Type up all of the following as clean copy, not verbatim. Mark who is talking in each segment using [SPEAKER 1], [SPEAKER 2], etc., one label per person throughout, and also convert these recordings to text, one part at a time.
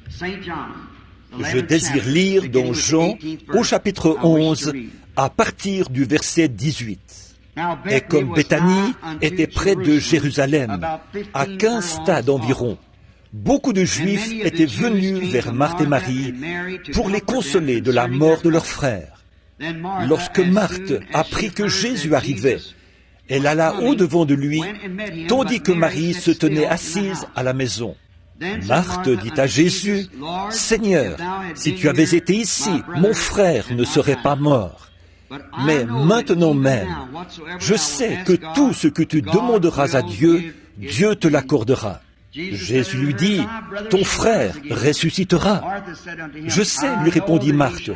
[SPEAKER 1] Je désire lire dans Jean au chapitre 11 à partir du verset 18. Et comme Béthanie était près de Jérusalem, à 15 stades environ, beaucoup de Juifs étaient venus vers Marthe et Marie pour les consoler de la mort de leur frère. Lorsque Marthe apprit que Jésus arrivait, elle alla au-devant de lui, tandis que Marie se tenait assise à la maison. Marthe dit à Jésus, « Seigneur, si tu avais été ici, mon frère ne serait pas mort. Mais maintenant même, je sais que tout ce que tu demanderas à Dieu, Dieu te l'accordera. » Jésus lui dit, « Ton frère ressuscitera. » « Je sais, lui répondit Marthe,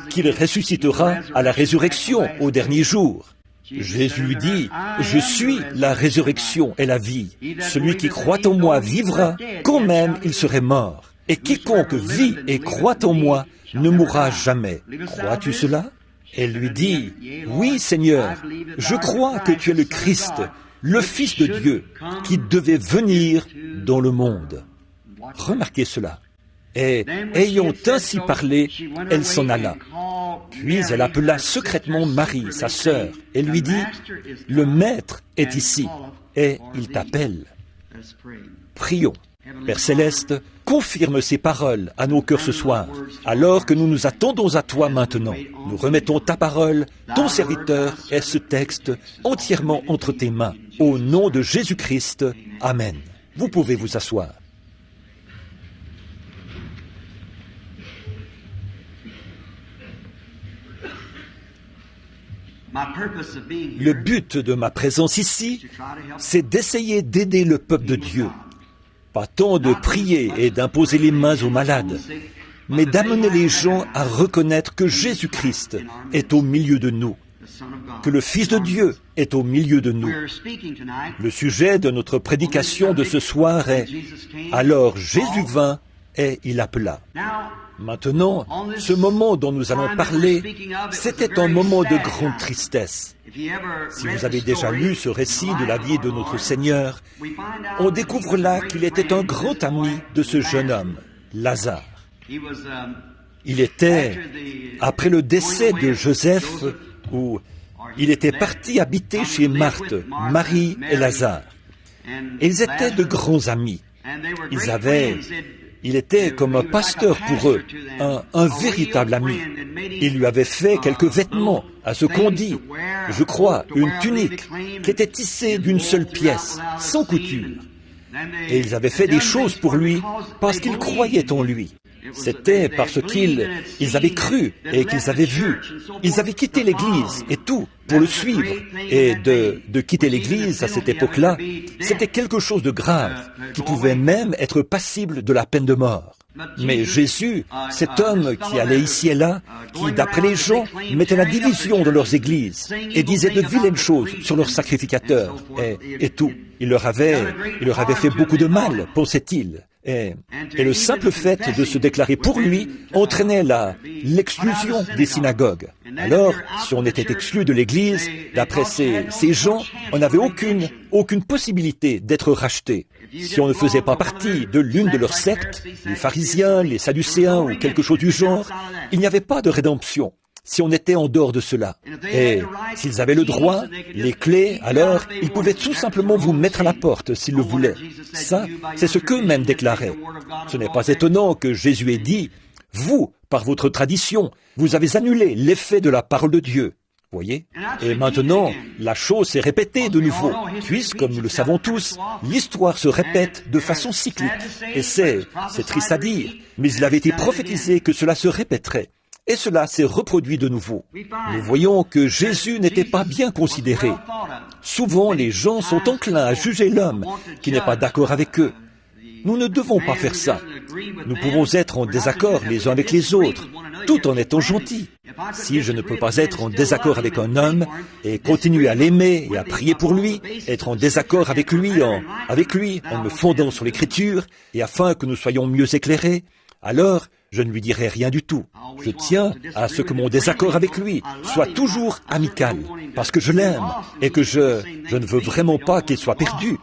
[SPEAKER 1] qu'il ressuscitera à la résurrection au dernier jour. » Jésus lui dit, « Je suis la résurrection et la vie. Celui qui croit en moi vivra, quand même il serait mort. Et quiconque vit et croit en moi ne mourra jamais. Crois-tu cela ?» Elle lui dit, « Oui, Seigneur, je crois que tu es le Christ, le Fils de Dieu, qui devait venir dans le monde. » Remarquez cela. Et ayant ainsi parlé, elle s'en alla. Puis elle appela secrètement Marie, sa sœur, et lui dit, « Le Maître est ici, et il t'appelle. » Prions. Père Céleste, confirme ces paroles à nos cœurs ce soir, alors que nous nous attendons à toi maintenant. Nous remettons ta parole, ton serviteur et ce texte entièrement entre tes mains. Au nom de Jésus-Christ, Amen. Vous pouvez vous asseoir. Le but de ma présence ici, c'est d'essayer d'aider le peuple de Dieu. Pas tant de prier et d'imposer les mains aux malades, mais d'amener les gens à reconnaître que Jésus-Christ est au milieu de nous, que le Fils de Dieu est au milieu de nous. Le sujet de notre prédication de ce soir est « Alors Jésus vint et il appela ». Maintenant, ce moment dont nous allons parler, c'était un moment de grande tristesse. Si vous avez déjà lu ce récit de la vie de notre Seigneur, on découvre là qu'il était un grand ami de ce jeune homme, Lazare. Il était, après le décès de Joseph, où il était parti habiter chez Marthe, Marie et Lazare. Et ils étaient de grands amis. Il était comme un pasteur pour eux, un véritable ami. Il lui avait fait quelques vêtements, à ce qu'on dit, je crois, une tunique, qui était tissée d'une seule pièce, sans couture. Et ils avaient fait des choses pour lui parce qu'ils croyaient en lui. C'était parce qu'ils avaient cru et qu'ils avaient vu. Ils avaient quitté l'Église et tout pour le suivre. Et de quitter l'Église à cette époque-là, c'était quelque chose de grave, qui pouvait même être passible de la peine de mort. Mais Jésus, cet homme qui allait ici et là, qui, d'après les gens, mettait la division de leurs églises et disait de vilaines choses sur leurs sacrificateurs et tout. Il leur avait fait beaucoup de mal, pensait-il. Et le simple fait de se déclarer pour lui entraînait l'exclusion des synagogues. Alors, si on était exclu de l'Église, d'après ces gens, on n'avait aucune possibilité d'être racheté. Si on ne faisait pas partie de l'une de leurs sectes, les pharisiens, les sadducéens ou quelque chose du genre, il n'y avait pas de rédemption. Si on était en dehors de cela. Et s'ils avaient le droit, les clés, alors ils pouvaient tout simplement vous mettre à la porte s'ils le voulaient. Ça, c'est ce qu'eux-mêmes déclaraient. Ce n'est pas étonnant que Jésus ait dit, « Vous, par votre tradition, vous avez annulé l'effet de la parole de Dieu. » Voyez? Et maintenant, la chose s'est répétée de nouveau, puisque, comme nous le savons tous, l'histoire se répète de façon cyclique. Et c'est triste à dire, mais il avait été prophétisé que cela se répéterait. Et cela s'est reproduit de nouveau. Nous voyons que Jésus n'était pas bien considéré. Souvent, les gens sont enclins à juger l'homme qui n'est pas d'accord avec eux. Nous ne devons pas faire ça. Nous pouvons être en désaccord les uns avec les autres, tout en étant gentils. Si je ne peux pas être en désaccord avec un homme et continuer à l'aimer et à prier pour lui, être en désaccord avec lui en me fondant sur l'Écriture et afin que nous soyons mieux éclairés, alors je ne lui dirai rien du tout. Je tiens à ce que mon désaccord avec lui soit toujours amical, parce que je l'aime et que je ne veux vraiment pas qu'il soit perdu.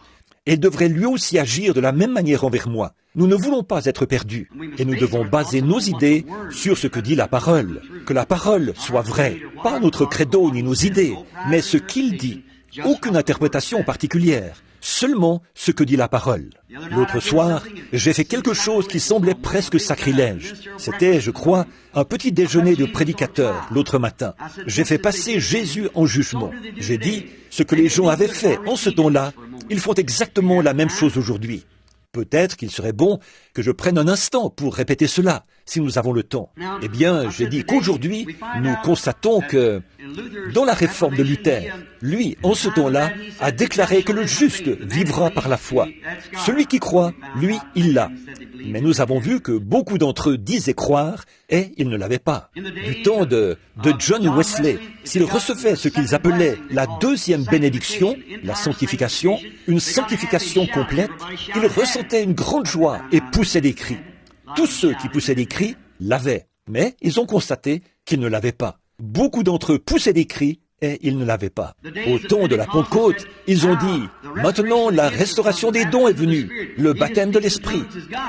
[SPEAKER 1] et devrait lui aussi agir de la même manière envers moi. Nous ne voulons pas être perdus, et nous devons baser nos idées sur ce que dit la parole. Que la parole soit vraie, pas notre credo ni nos idées, mais ce qu'il dit. Aucune interprétation particulière, seulement ce que dit la parole. L'autre soir, j'ai fait quelque chose qui semblait presque sacrilège. C'était, je crois, un petit déjeuner de prédicateur l'autre matin. J'ai fait passer Jésus en jugement. J'ai dit, ce que les gens avaient fait en ce temps-là, ils font exactement la même chose aujourd'hui. Peut-être qu'il serait bon que je prenne un instant pour répéter cela, si nous avons le temps. Eh bien, j'ai dit qu'aujourd'hui, nous constatons que, dans la réforme de Luther, lui, en ce temps-là, a déclaré que le juste vivra par la foi. Celui qui croit, lui, il l'a. Mais nous avons vu que beaucoup d'entre eux disaient croire, et ils ne l'avaient pas. Du temps de John Wesley, s'ils recevaient ce qu'ils appelaient la deuxième bénédiction, la sanctification, une sanctification complète, ils ressentaient une grande joie et poussaient des cris. Tous ceux qui poussaient des cris l'avaient, mais ils ont constaté qu'ils ne l'avaient pas. Beaucoup d'entre eux poussaient des cris et ils ne l'avaient pas. Au temps de la Pentecôte, ils ont dit « Maintenant, la restauration des dons est venue, le baptême de l'Esprit.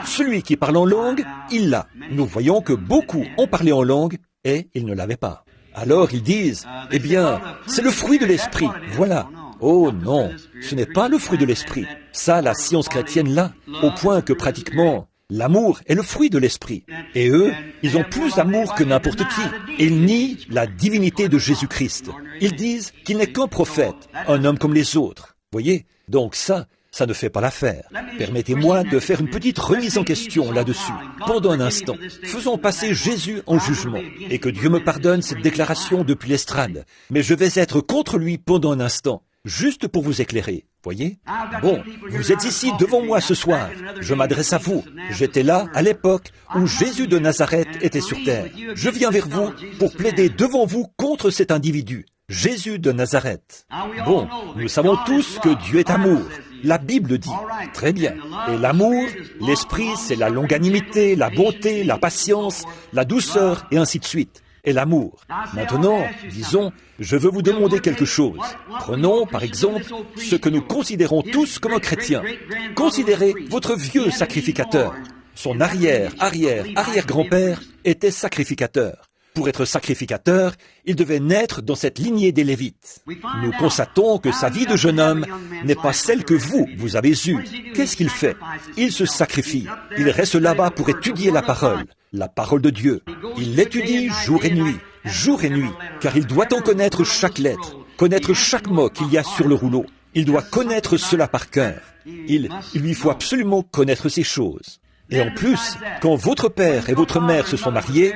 [SPEAKER 1] Celui qui parle en langue, il l'a. » Nous voyons que beaucoup ont parlé en langue et ils ne l'avaient pas. Alors ils disent « Eh bien, c'est le fruit de l'Esprit, voilà. » Oh non, ce n'est pas le fruit de l'Esprit. Ça, la science chrétienne l'a, au point que pratiquement, l'amour est le fruit de l'Esprit. Et eux, ils ont plus d'amour que n'importe qui. Ils nient la divinité de Jésus-Christ. Ils disent qu'il n'est qu'un prophète, un homme comme les autres. Voyez? Donc ça ne fait pas l'affaire. Permettez-moi de faire une petite remise en question là-dessus. Pendant un instant, faisons passer Jésus en jugement. Et que Dieu me pardonne cette déclaration depuis l'estrade. Mais je vais être contre lui pendant un instant. Juste pour vous éclairer, voyez? Bon, vous êtes ici devant moi ce soir. Je m'adresse à vous. J'étais là à l'époque où Jésus de Nazareth était sur terre. Je viens vers vous pour plaider devant vous contre cet individu, Jésus de Nazareth. Bon, nous savons tous que Dieu est amour. La Bible dit. Très bien. Et l'amour, l'esprit, c'est la longanimité, la bonté, la patience, la douceur et ainsi de suite. Et l'amour. Maintenant, disons, je veux vous demander quelque chose. Prenons, par exemple, ce que nous considérons tous comme un chrétien. Considérez votre vieux sacrificateur. Son arrière-grand-père était sacrificateur. Pour être sacrificateur, il devait naître dans cette lignée des Lévites. Nous constatons que sa vie de jeune homme n'est pas celle que vous avez eue. Qu'est-ce qu'il fait? Il se sacrifie. Il reste là-bas pour étudier la parole de Dieu. Il l'étudie jour et nuit, car il doit en connaître chaque lettre, connaître chaque mot qu'il y a sur le rouleau. Il doit connaître cela par cœur. Il lui faut absolument connaître ces choses. Et en plus, quand votre père et votre mère se sont mariés,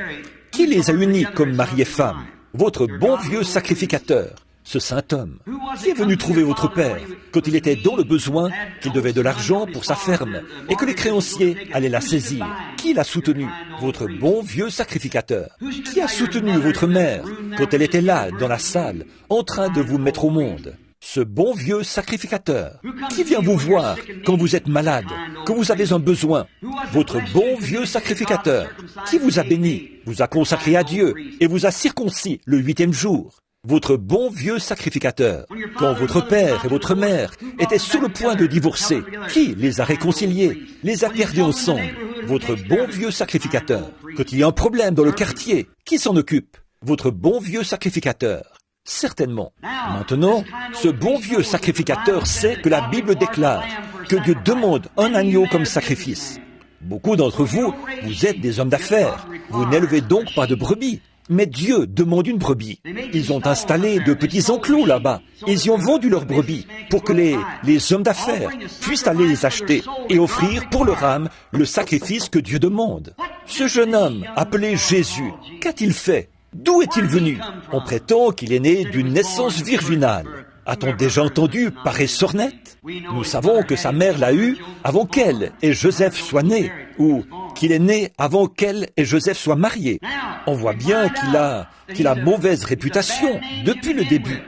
[SPEAKER 1] qui les a unis comme mari et femme? Votre bon vieux sacrificateur, ce saint homme. Qui est venu trouver votre père quand il était dans le besoin, qu'il devait de l'argent pour sa ferme et que les créanciers allaient la saisir? Qui l'a soutenu? Votre bon vieux sacrificateur. Qui a soutenu votre mère quand elle était là, dans la salle, en train de vous mettre au monde? Ce bon vieux sacrificateur. Qui vient vous voir quand vous êtes malade, quand vous avez un besoin? Votre bon vieux sacrificateur. Qui vous a béni, vous a consacré à Dieu et vous a circoncis le 8e jour? Votre bon vieux sacrificateur. Quand votre père et votre mère étaient sur le point de divorcer, qui les a réconciliés, les a gardés ensemble? Votre bon vieux sacrificateur. Quand il y a un problème dans le quartier, qui s'en occupe? Votre bon vieux sacrificateur. Certainement. Maintenant, ce bon vieux sacrificateur sait que la Bible déclare que Dieu demande un agneau comme sacrifice. Beaucoup d'entre vous, vous êtes des hommes d'affaires. Vous n'élevez donc pas de brebis. Mais Dieu demande une brebis. Ils ont installé de petits enclos là-bas. Ils y ont vendu leurs brebis pour que les hommes d'affaires puissent aller les acheter et offrir pour leur âme le sacrifice que Dieu demande. Ce jeune homme, appelé Jésus, qu'a-t-il fait? D'où est-il venu? On prétend qu'il est né d'une naissance virginale. A-t-on déjà entendu parler sornette? Nous savons que sa mère l'a eu avant qu'elle et Joseph soient nés, ou qu'il est né avant qu'elle et Joseph soient mariés. On voit bien qu'il a mauvaise réputation depuis le début.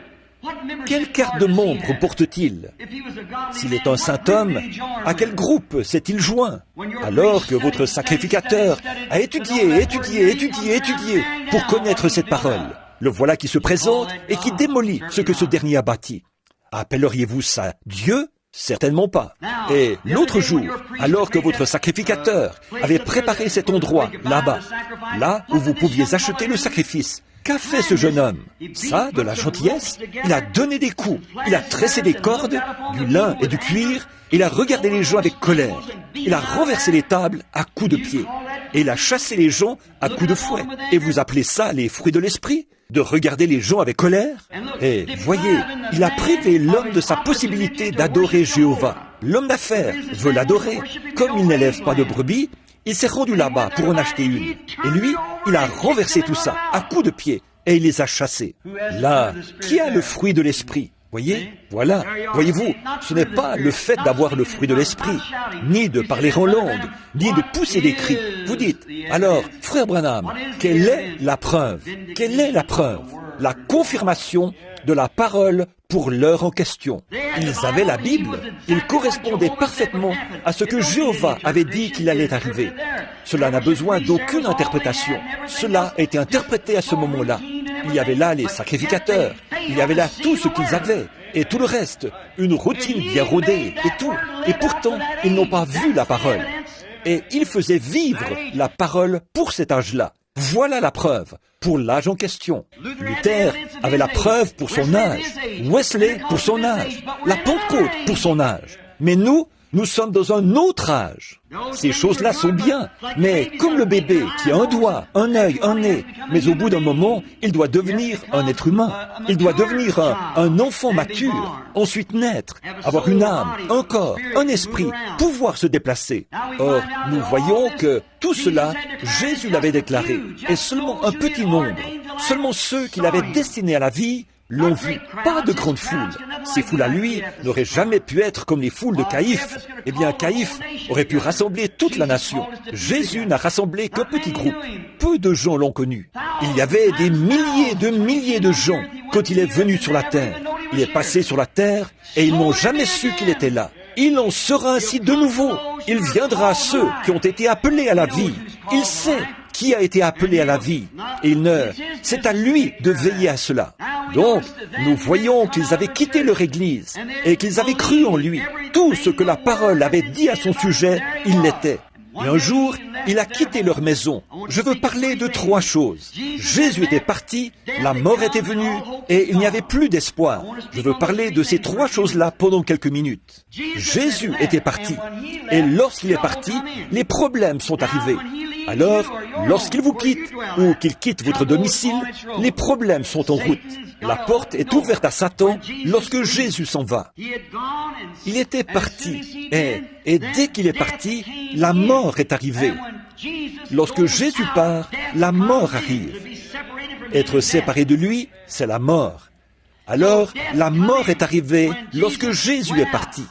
[SPEAKER 1] Quelle carte de membre porte-t-il? S'il est un saint homme, à quel groupe s'est-il joint? Alors que votre sacrificateur a étudié pour connaître cette parole. Le voilà qui se présente et qui démolit ce que ce dernier a bâti. Appelleriez-vous ça Dieu? Certainement pas. Et l'autre jour, alors que votre sacrificateur avait préparé cet endroit, là-bas, là où vous pouviez acheter le sacrifice, qu'a fait ce jeune homme? Ça, de la gentillesse? Il a donné des coups, il a tressé des cordes, du lin et du cuir, il a regardé les gens avec colère, il a renversé les tables à coups de pied, et il a chassé les gens à coups de fouet. Et vous appelez ça les fruits de l'esprit? De regarder les gens avec colère? Et voyez, il a privé l'homme de sa possibilité d'adorer Jéhovah. L'homme d'affaires veut l'adorer. Comme il n'élève pas de brebis, il s'est rendu là-bas pour en acheter une. Et lui, il a renversé tout ça à coups de pied et il les a chassés. Là, qui a le fruit de l'esprit? Voyez, voilà, voyez-vous, ce n'est pas le fait d'avoir le fruit de l'esprit, ni de parler en langue, ni de pousser des cris. Vous dites, alors, frère Branham, quelle est la preuve? Quelle est la preuve? La confirmation de la parole pour l'heure en question. Ils avaient la Bible, ils correspondaient parfaitement à ce que Jéhovah avait dit qu'il allait arriver. Cela n'a besoin d'aucune interprétation. Cela a été interprété à ce moment-là. Il y avait là les sacrificateurs, il y avait là tout ce qu'ils avaient, et tout le reste, une routine bien rodée, et tout. Et pourtant, ils n'ont pas vu la parole. Et ils faisaient vivre la parole pour cet âge-là. Voilà la preuve pour l'âge en question. Luther avait la preuve pour son âge, Wesley pour son âge, la Pentecôte pour son âge. Mais nous sommes dans un autre âge. Ces choses-là sont bien, mais comme le bébé qui a un doigt, un œil, un nez, mais au bout d'un moment, il doit devenir un être humain. Il doit devenir un enfant mature, ensuite naître, avoir une âme, un corps, un esprit, pouvoir se déplacer. Or, nous voyons que tout cela, Jésus l'avait déclaré, et seulement un petit nombre, seulement ceux qu'il avait destinés à la vie, l'ont vu. Pas de grande foule. Ces foules à lui n'auraient jamais pu être comme les foules de Caïphe. Eh bien, Caïphe aurait pu rassembler toute la nation. Jésus n'a rassemblé qu'un petit groupe. Peu de gens l'ont connu. Il y avait des milliers de gens quand il est venu sur la terre. Il est passé sur la terre et ils n'ont jamais su qu'il était là. Il en sera ainsi de nouveau. Il viendra à ceux qui ont été appelés à la vie. Il sait qui a été appelé à la vie. Et c'est à lui de veiller à cela. Donc, nous voyons qu'ils avaient quitté leur Église et qu'ils avaient cru en lui. Tout ce que la parole avait dit à son sujet, il l'était. Et un jour, il a quitté leur maison. Je veux parler de 3 choses. Jésus était parti, la mort était venue, et il n'y avait plus d'espoir. Je veux parler de ces 3 choses-là pendant quelques minutes. Jésus était parti, et lorsqu'il est parti, les problèmes sont arrivés. Alors, lorsqu'il vous quitte, ou qu'il quitte votre domicile, les problèmes sont en route. La porte est ouverte à Satan lorsque Jésus s'en va. Il était parti, et dès qu'il est parti, la mort est arrivée. Lorsque Jésus part, la mort arrive. Être séparé de lui, c'est la mort. Alors, la mort est arrivée lorsque Jésus est parti.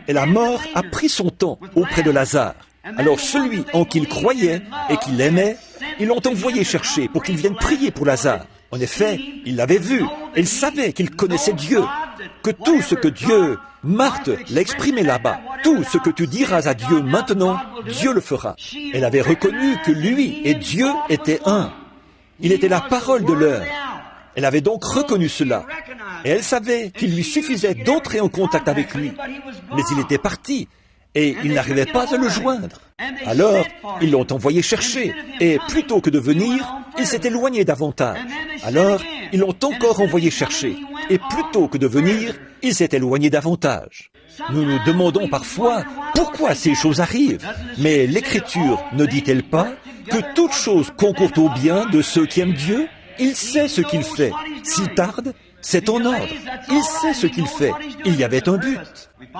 [SPEAKER 1] Et la mort a pris son temps auprès de Lazare. Alors celui en qui il croyait et qu'il aimait, ils l'ont envoyé chercher pour qu'il vienne prier pour Lazare. En effet, il l'avait vu, et il savait qu'il connaissait Dieu, que tout ce que Dieu, Marthe l'a exprimé là-bas, tout ce que tu diras à Dieu maintenant, Dieu le fera. Elle avait reconnu que lui et Dieu étaient un. Il était la parole de l'heure. Elle avait donc reconnu cela, et elle savait qu'il lui suffisait d'entrer en contact avec lui. Mais il était parti, et il n'arrivait pas à le joindre. Alors, ils l'ont envoyé chercher, et plutôt que de venir, il s'est éloigné davantage. Alors, ils l'ont encore envoyé chercher, et plutôt que de venir, il s'est éloigné davantage. Nous nous demandons parfois pourquoi ces choses arrivent, mais l'Écriture ne dit-elle pas que toute chose concourt au bien de ceux qui aiment Dieu? Il sait ce qu'il fait. S'il tarde, c'est en ordre. Il sait ce qu'il fait. Il y avait un but.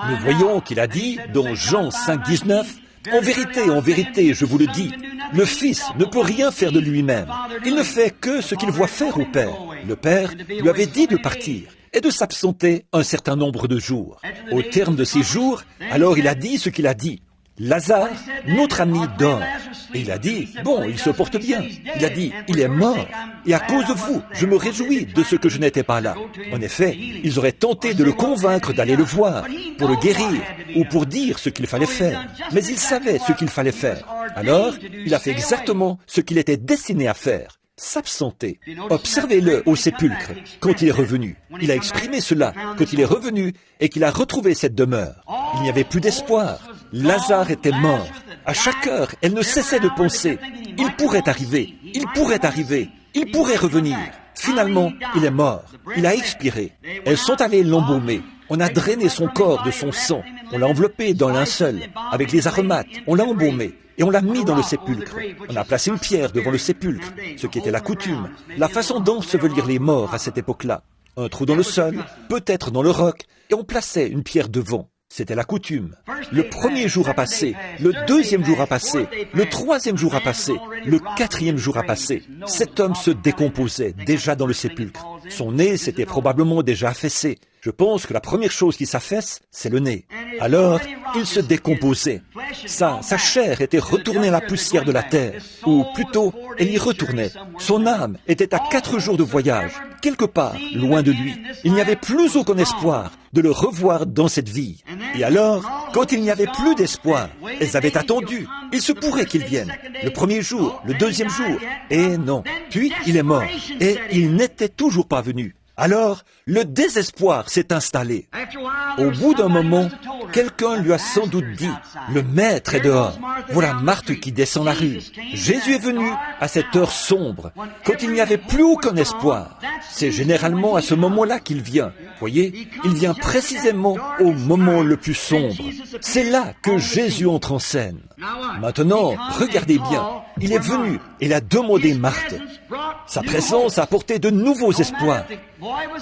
[SPEAKER 1] Nous voyons qu'il a dit, dans Jean 5,19, « En vérité, je vous le dis, le Fils ne peut rien faire de lui-même. Il ne fait que ce qu'il voit faire au Père. Le Père lui avait dit de partir et de s'absenter un certain nombre de jours. Au terme de ces jours, alors il a dit ce qu'il a dit. Lazare, notre ami, dort. Et il a dit, bon, il se porte bien. Il a dit, il est mort. Et à cause de vous, je me réjouis de ce que je n'étais pas là. En effet, ils auraient tenté de le convaincre d'aller le voir, pour le guérir, ou pour dire ce qu'il fallait faire. Mais il savait ce qu'il fallait faire. Alors, il a fait exactement ce qu'il était destiné à faire. s'absenter. Observez-le au sépulcre quand il est revenu. Il a exprimé cela quand il est revenu et qu'il a retrouvé cette demeure. Il n'y avait plus d'espoir. Lazare était mort. À chaque heure, elle ne cessait de penser. Il pourrait arriver, il pourrait arriver, il pourrait revenir. Finalement, il est mort. Il a expiré. Elles sont allées l'embaumer. On a drainé son corps de son sang. On l'a enveloppé dans linceul, avec les aromates. On l'a embaumé et on l'a mis dans le sépulcre. On a placé une pierre devant le sépulcre, ce qui était la coutume, la façon d'ensevelir les morts à cette époque-là. Un trou dans le sol, peut-être dans le roc, et on plaçait une pierre devant. C'était la coutume. Le premier jour a passé, le deuxième jour a passé, le troisième jour a passé, le quatrième jour a passé. Cet homme se décomposait déjà dans le sépulcre. Son nez s'était probablement déjà affaissé. Je pense que la première chose qui s'affaisse, c'est le nez. Alors, il se décomposait. Sa chair était retournée à la poussière de la terre, ou plutôt, elle y retournait. Son âme était à 4 jours de voyage, quelque part, loin de lui. Il n'y avait plus aucun espoir de le revoir dans cette vie. Et alors, quand il n'y avait plus d'espoir, elles avaient attendu. Il se pourrait qu'il vienne. Le premier jour, le deuxième jour. Et non. Puis, il est mort. Et il n'était toujours pas venu. Alors, le désespoir s'est installé. Au bout d'un moment, quelqu'un lui a sans doute dit, « Le maître est dehors. Voilà Marthe qui descend la rue. » Jésus est venu à cette heure sombre, quand il n'y avait plus aucun espoir. C'est généralement à ce moment-là qu'il vient. Voyez, il vient précisément au moment le plus sombre. C'est là que Jésus entre en scène. Maintenant, regardez bien. Il est venu et il a demandé Marthe. Sa présence a apporté de nouveaux espoirs.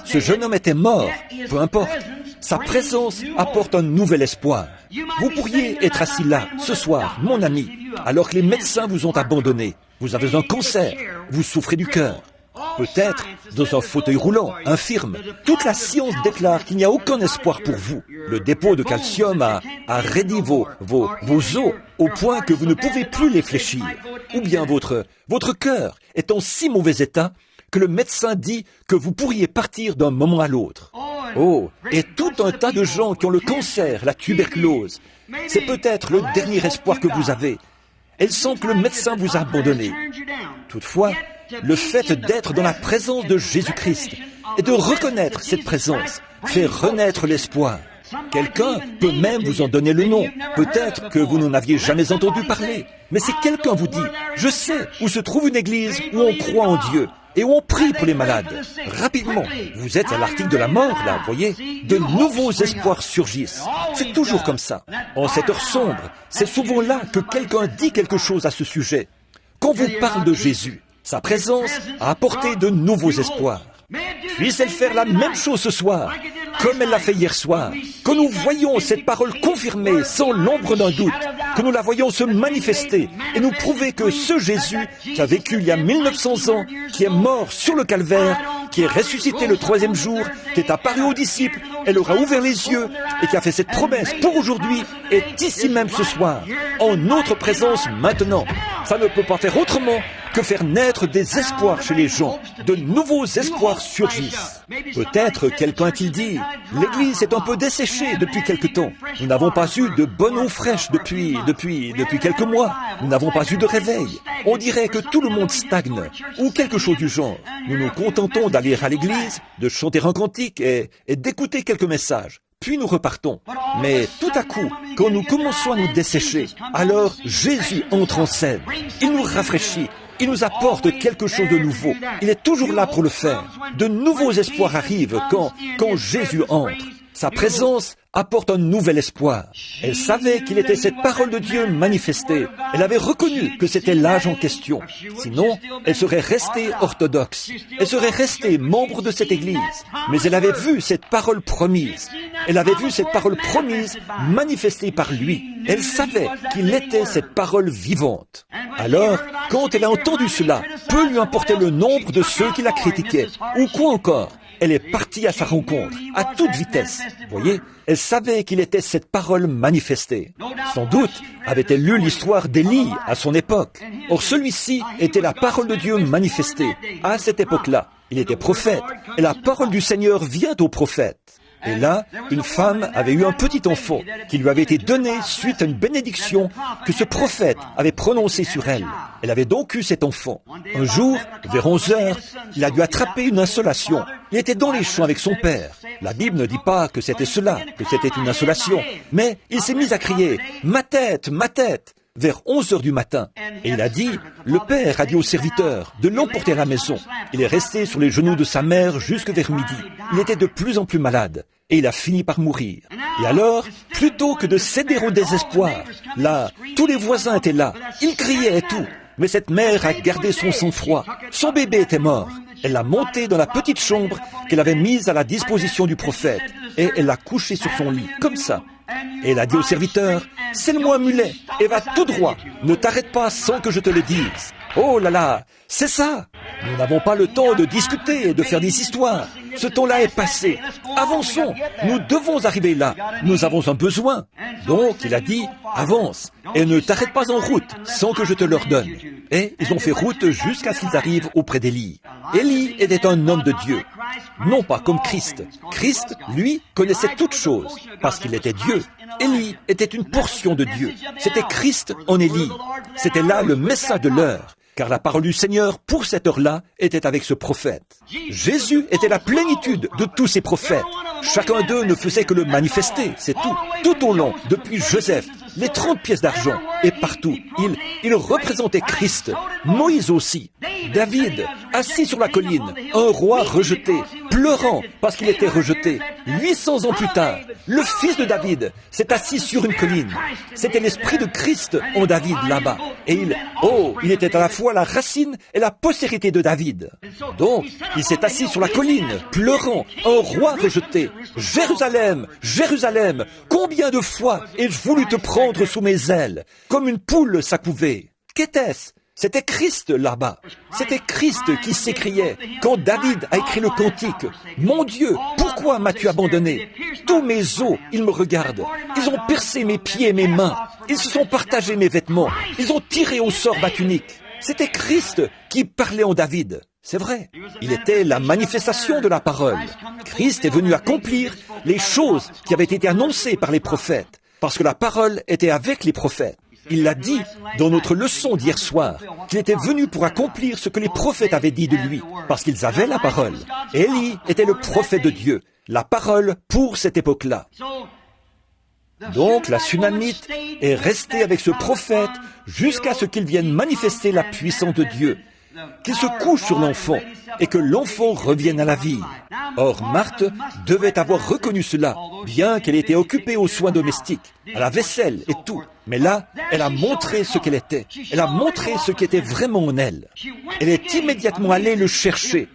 [SPEAKER 1] Ce jeune homme était mort, peu importe. Sa présence apporte un nouvel espoir. Vous pourriez être assis là, ce soir, mon ami, alors que les médecins vous ont abandonné. Vous avez un cancer, vous souffrez du cœur. Peut-être dans un fauteuil roulant, infirme. Toute la science déclare qu'il n'y a aucun espoir pour vous. Le dépôt de calcium a raidi vos os au point que vous ne pouvez plus les fléchir. Ou bien votre cœur est en si mauvais état que le médecin dit que vous pourriez partir d'un moment à l'autre. Oh, et tout un tas de gens qui ont le cancer, la tuberculose. C'est peut-être le dernier espoir que vous avez. Elle sent que le médecin vous a abandonné. Toutefois, le fait d'être dans la présence de Jésus-Christ et de reconnaître cette présence fait renaître l'espoir. Quelqu'un peut même vous en donner le nom. Peut-être que vous n'en aviez jamais entendu parler. Mais si quelqu'un vous dit, je sais où se trouve une église où on croit en Dieu et où on prie pour les malades, rapidement, vous êtes à l'article de la mort, là, voyez, de nouveaux espoirs surgissent. C'est toujours comme ça. En cette heure sombre, c'est souvent là que quelqu'un dit quelque chose à ce sujet. Qu'on vous parle de Jésus, sa présence a apporté de nouveaux espoirs. Puisse-elle faire la même chose ce soir, comme elle l'a fait hier soir, que nous voyons cette parole confirmée sans l'ombre d'un doute, que nous la voyons se manifester et nous prouver que ce Jésus qui a vécu il y a 1900 ans, qui est mort sur le calvaire, qui est ressuscité le 3e jour, qui est apparu aux disciples, elle aura ouvert les yeux et qui a fait cette promesse pour aujourd'hui, est ici même ce soir, en notre présence maintenant. Ça ne peut pas faire autrement que faire naître des espoirs chez les gens. De nouveaux espoirs surgissent. Peut-être quelqu'un a-t-il dit, l'église est un peu desséchée depuis quelque temps. Nous n'avons pas eu de bonne eau fraîche depuis quelques mois. Nous n'avons pas eu de réveil. On dirait que tout le monde stagne, ou quelque chose du genre. Nous nous contentons d'aller à l'église, de chanter un cantique et d'écouter quelques messages. Puis nous repartons. Mais tout à coup, quand nous commençons à nous dessécher, alors Jésus entre en scène. Il nous rafraîchit. Il nous apporte quelque chose de nouveau. Il est toujours là pour le faire. De nouveaux espoirs arrivent quand Jésus entre. Sa présence apporte un nouvel espoir. Elle savait qu'il était cette parole de Dieu manifestée. Elle avait reconnu que c'était l'âge en question. Sinon, elle serait restée orthodoxe. Elle serait restée membre de cette église. Mais elle avait vu cette parole promise. Elle avait vu cette parole promise manifestée par lui. Elle savait qu'il était cette parole vivante. Alors, quand elle a entendu cela, peu lui importait le nombre de ceux qui la critiquaient. Ou quoi encore, elle est partie à sa rencontre, à toute vitesse. Voyez, elle savait qu'il était cette parole manifestée. Sans doute avait-elle lu l'histoire d'Élie à son époque. Or, celui-ci était la parole de Dieu manifestée. À cette époque-là, il était prophète, et la parole du Seigneur vient au prophète. Et là, une femme avait eu un petit enfant qui lui avait été donné suite à une bénédiction que ce prophète avait prononcée sur elle. Elle avait donc eu cet enfant. Un jour, vers 11 heures, il a dû attraper une insolation. Il était dans les champs avec son père. La Bible ne dit pas que c'était cela, que c'était une insolation. Mais il s'est mis à crier « Ma tête, ma tête !» vers 11 heures du matin. Et il a dit, le père a dit au serviteur de l'emporter à la maison. Il est resté sur les genoux de sa mère jusque vers midi. Il était de plus en plus malade. Et il a fini par mourir. Et alors, plutôt que de céder au désespoir, là, tous les voisins étaient là. Ils criaient et tout. Mais cette mère a gardé son sang-froid. Son bébé était mort. Elle l'a monté dans la petite chambre qu'elle avait mise à la disposition du prophète. Et elle l'a couché sur son lit, comme ça. Et elle a dit au serviteur, « Scelle-moi un mulet et va tout droit. Ne t'arrête pas sans que je te le dise. » Oh là là, c'est ça. Nous n'avons pas le temps de discuter et de faire des histoires. Ce temps-là est passé. Avançons. Nous devons arriver là. Nous avons un besoin. Donc, il a dit, avance et ne t'arrête pas en route sans que je te l'ordonne. Et ils ont fait route jusqu'à ce qu'ils arrivent auprès d'Élie. Élie était un homme de Dieu. Non pas comme Christ. Christ, lui, connaissait toutes choses parce qu'il était Dieu. Élie était une portion de Dieu. C'était Christ en Élie. C'était là le message de l'heure. Car la parole du Seigneur, pour cette heure-là, était avec ce prophète. Jésus était la plénitude de tous ces prophètes. Chacun d'eux ne faisait que le manifester, c'est tout. Tout au long, depuis Joseph, les 30 pièces d'argent, et partout, il représentait Christ. Moïse aussi. David, assis sur la colline, un roi rejeté, pleurant parce qu'il était rejeté. 800 ans plus tard, le fils de David s'est assis sur une colline. C'était l'esprit de Christ en David là-bas. Et il était à la fois la racine et la postérité de David. Donc, il s'est assis sur la colline, pleurant, un roi rejeté. Jérusalem, Jérusalem, combien de fois ai-je voulu te prendre sous mes ailes, comme une poule s'accouvait. Qu'était-ce? C'était Christ là-bas. C'était Christ qui s'écriait quand David a écrit le cantique. « Mon Dieu, pourquoi m'as-tu abandonné? Tous mes os, ils me regardent. Ils ont percé mes pieds et mes mains. Ils se sont partagés mes vêtements. Ils ont tiré au sort ma tunique. » C'était Christ qui parlait en David. C'est vrai. Il était la manifestation de la parole. Christ est venu accomplir les choses qui avaient été annoncées par les prophètes, parce que la parole était avec les prophètes. Il l'a dit dans notre leçon d'hier soir, qu'il était venu pour accomplir ce que les prophètes avaient dit de lui, parce qu'ils avaient la parole. Élie était le prophète de Dieu, la parole pour cette époque-là. Donc la Sunamite est restée avec ce prophète jusqu'à ce qu'il vienne manifester la puissance de Dieu, qu'il se couche sur l'enfant et que l'enfant revienne à la vie. Or, Marthe devait avoir reconnu cela, bien qu'elle était occupée aux soins domestiques, à la vaisselle et tout. Mais là, elle a montré ce qu'elle était. Elle a montré ce qui était vraiment en elle. Elle est immédiatement allée le chercher.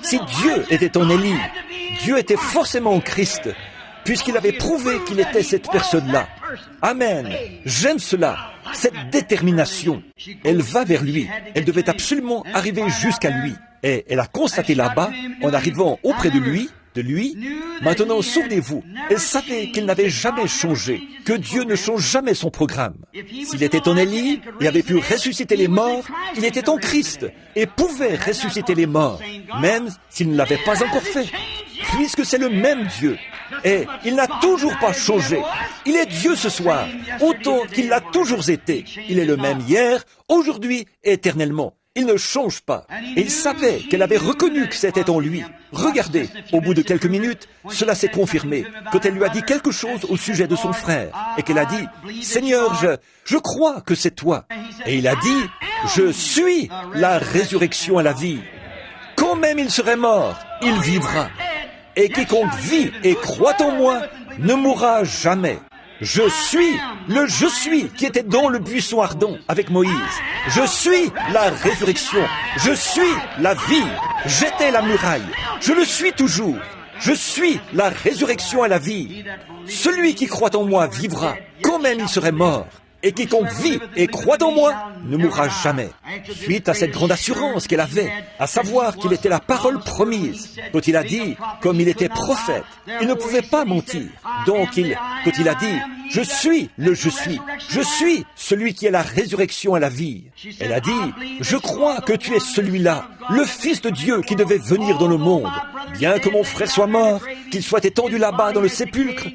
[SPEAKER 1] Si Dieu était en Élie, Dieu était forcément en Christ, puisqu'il avait prouvé qu'il était cette personne-là. Amen. J'aime cela, cette détermination. Elle va vers lui. Elle devait absolument arriver jusqu'à lui. Et elle a constaté là-bas, en arrivant auprès de lui, maintenant souvenez-vous, elle savait qu'il n'avait jamais changé, que Dieu ne change jamais son programme. S'il était en Élie et avait pu ressusciter les morts, il était en Christ et pouvait ressusciter les morts, même s'il ne l'avait pas encore fait, puisque c'est le même Dieu. Et il n'a toujours pas changé. Il est Dieu ce soir, autant qu'il l'a toujours été. Il est le même hier, aujourd'hui et éternellement. Il ne change pas. Et il savait qu'elle avait reconnu que c'était en lui. Regardez, au bout de quelques minutes, cela s'est confirmé, quand elle lui a dit quelque chose au sujet de son frère, et qu'elle a dit, « Seigneur, je crois que c'est toi. » Et il a dit, « Je suis la résurrection et la vie. Quand même il serait mort, il vivra. Et quiconque vit et croit en moi ne mourra jamais. » Je suis le je suis qui était dans le buisson ardent avec Moïse. Je suis la résurrection. Je suis la vie. J'étais la muraille. Je le suis toujours. Je suis la résurrection et la vie. Celui qui croit en moi vivra, quand même il serait mort. et quiconque vit et croit en moi ne mourra jamais. Suite à cette grande assurance qu'elle avait, à savoir qu'il était la parole promise, quand il a dit, comme il était prophète, il ne pouvait pas mentir. Donc quand il a dit, je suis le je suis celui qui est la résurrection et la vie. Elle a dit, je crois que tu es celui-là, le Fils de Dieu qui devait venir dans le monde. Bien que mon frère soit mort, qu'il soit étendu là-bas dans le sépulcre,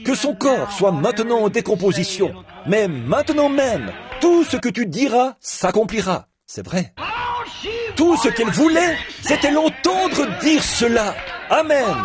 [SPEAKER 1] que son corps soit maintenant en décomposition. Mais maintenant même, tout ce que tu diras s'accomplira. C'est vrai. Tout ce qu'elle voulait, c'était l'entendre dire cela. Amen.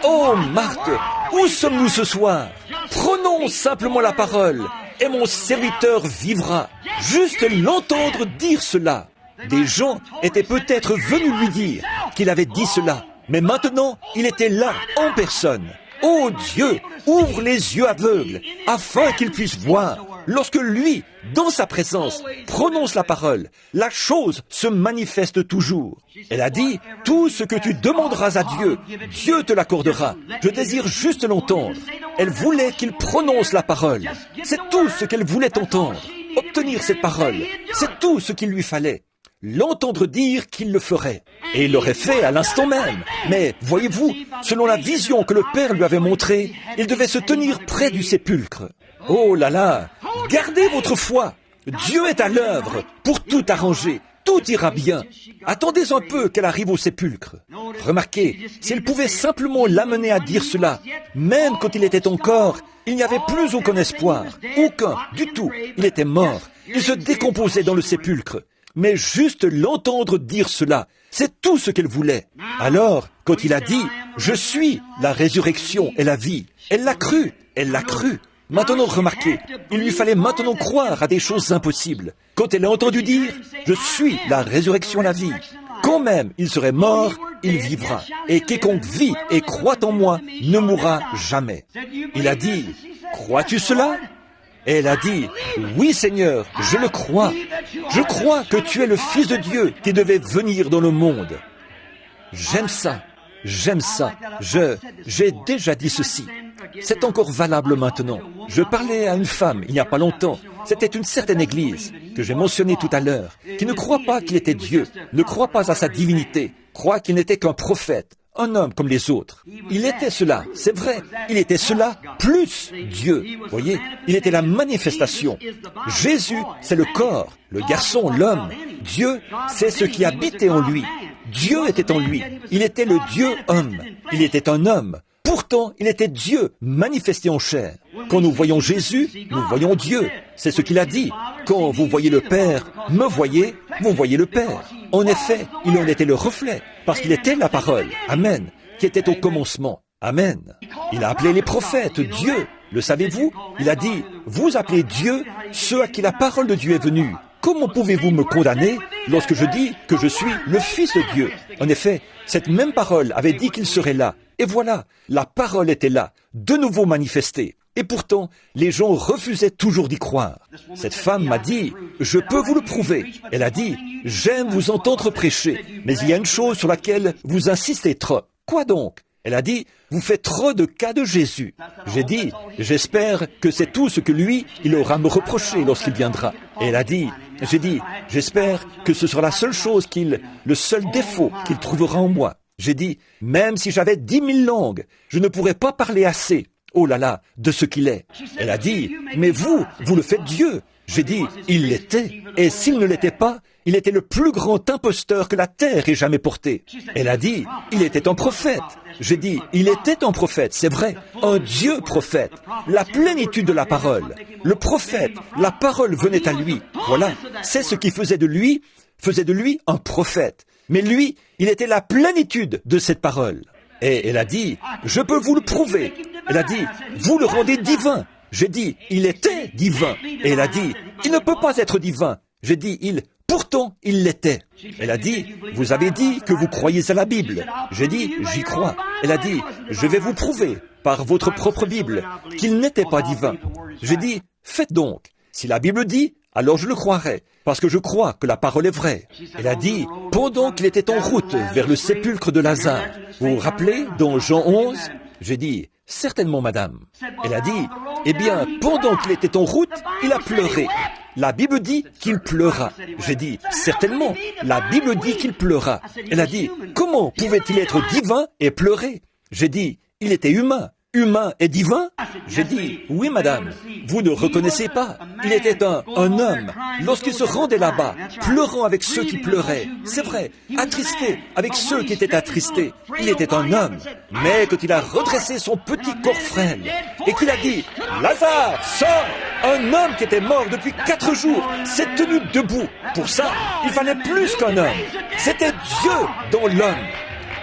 [SPEAKER 1] Oh Marthe, où sommes-nous ce soir? Prenons simplement la parole, et mon serviteur vivra. Juste l'entendre dire cela. Des gens étaient peut-être venus lui dire qu'il avait dit cela, mais maintenant, il était là, en personne. Oh Dieu, ouvre les yeux aveugles, afin qu'il puisse voir. Lorsque lui, dans sa présence, prononce la parole, la chose se manifeste toujours. Elle a dit, tout ce que tu demanderas à Dieu, Dieu te l'accordera. Je désire juste l'entendre. Elle voulait qu'il prononce la parole. C'est tout ce qu'elle voulait entendre. Obtenir cette parole, c'est tout ce qu'il lui fallait. L'entendre dire qu'il le ferait. Et il l'aurait fait à l'instant même. Mais, voyez-vous, selon la vision que le Père lui avait montrée, il devait se tenir près du sépulcre. Oh là là, gardez votre foi. Dieu est à l'œuvre pour tout arranger. Tout ira bien. Attendez un peu qu'elle arrive au sépulcre. Remarquez, si elle pouvait simplement l'amener à dire cela, même quand il était encore, il n'y avait plus aucun espoir. Aucun, du tout. Il était mort. Il se décomposait dans le sépulcre. Mais juste l'entendre dire cela, c'est tout ce qu'elle voulait. Alors, quand il a dit « Je suis la résurrection et la vie », elle l'a cru, elle l'a cru. Maintenant, remarquez, il lui fallait maintenant croire à des choses impossibles. Quand elle a entendu dire « Je suis la résurrection et la vie », quand même il serait mort, il vivra. Et quiconque vit et croit en moi ne mourra jamais. Il a dit « Crois-tu cela ?» Et elle a dit, « Oui Seigneur, je le crois. Je crois que tu es le Fils de Dieu qui devait venir dans le monde. » J'aime ça. J'aime ça. J'ai déjà dit ceci. C'est encore valable maintenant. Je parlais à une femme il n'y a pas longtemps. C'était une certaine église que j'ai mentionnée tout à l'heure, qui ne croit pas qu'il était Dieu, ne croit pas à sa divinité, croit qu'il n'était qu'un prophète. Un homme comme les autres. Il était cela, c'est vrai. Il était cela plus Dieu. Voyez, il était la manifestation. Jésus, c'est le corps, le garçon, l'homme. Dieu, c'est ce qui habitait en lui. Dieu était en lui. Il était le Dieu homme. Il était un homme. Pourtant, il était Dieu manifesté en chair. Quand nous voyons Jésus, nous voyons Dieu. C'est ce qu'il a dit. Quand vous voyez le Père, me voyez, vous voyez le Père. En effet, il en était le reflet, parce qu'il était la parole, Amen, qui était au commencement, Amen. Il a appelé les prophètes Dieu, le savez-vous? Il a dit, vous appelez Dieu ceux à qui la parole de Dieu est venue. Comment pouvez-vous me condamner lorsque je dis que je suis le Fils de Dieu? En effet, cette même parole avait dit qu'il serait là. Et voilà, la parole était là, de nouveau manifestée. Et pourtant, les gens refusaient toujours d'y croire. Cette femme m'a dit, je peux vous le prouver. Elle a dit, j'aime vous entendre prêcher, mais il y a une chose sur laquelle vous insistez trop. Quoi donc? Elle a dit, vous faites trop de cas de Jésus. J'ai dit, j'espère que c'est tout ce que lui, il aura à me reprocher lorsqu'il viendra. Et elle a dit, j'espère que ce sera la seule chose le seul défaut qu'il trouvera en moi. J'ai dit, même si j'avais 10 000 langues, je ne pourrais pas parler assez. Oh là là, de ce qu'il est. Elle a dit, mais vous le faites Dieu. J'ai dit, il l'était. Et s'il ne l'était pas, il était le plus grand imposteur que la terre ait jamais porté. Elle a dit, il était un prophète. J'ai dit, il était un prophète, c'est vrai, un Dieu prophète. La plénitude de la parole. Le prophète, la parole venait à lui. Voilà, c'est ce qui faisait de lui un prophète. Mais lui, il était la plénitude de cette parole. Et elle a dit, je peux vous le prouver. Elle a dit, vous le rendez divin. J'ai dit, il était divin. Et elle a dit, il ne peut pas être divin. J'ai dit, pourtant, il l'était. Elle a dit, vous avez dit que vous croyez à la Bible. J'ai dit, j'y crois. Elle a dit, je vais vous prouver, par votre propre Bible, qu'il n'était pas divin. J'ai dit, faites donc. Si la Bible dit, alors je le croirai, parce que je crois que la parole est vraie. Elle a dit, pendant qu'il était en route vers le sépulcre de Lazare, vous vous rappelez, dans Jean 11, j'ai dit, certainement, madame. Elle a dit, eh bien, pendant qu'il était en route, il a pleuré. La Bible dit qu'il pleura. J'ai dit, certainement, la Bible dit qu'il pleura. Elle a dit, comment pouvait-il être divin et pleurer? J'ai dit, il était humain. Humain et divin? J'ai dit, oui madame, vous ne reconnaissez pas. Il était un homme. Lorsqu'il se rendait là-bas, pleurant avec ceux qui pleuraient, c'est vrai, attristé avec ceux qui étaient attristés, il était un homme. Mais quand il a redressé son petit corps frêle et qu'il a dit, Lazare, sors! Un homme qui était mort depuis 4 jours s'est tenu debout. Pour ça, il fallait plus qu'un homme. C'était Dieu dans l'homme.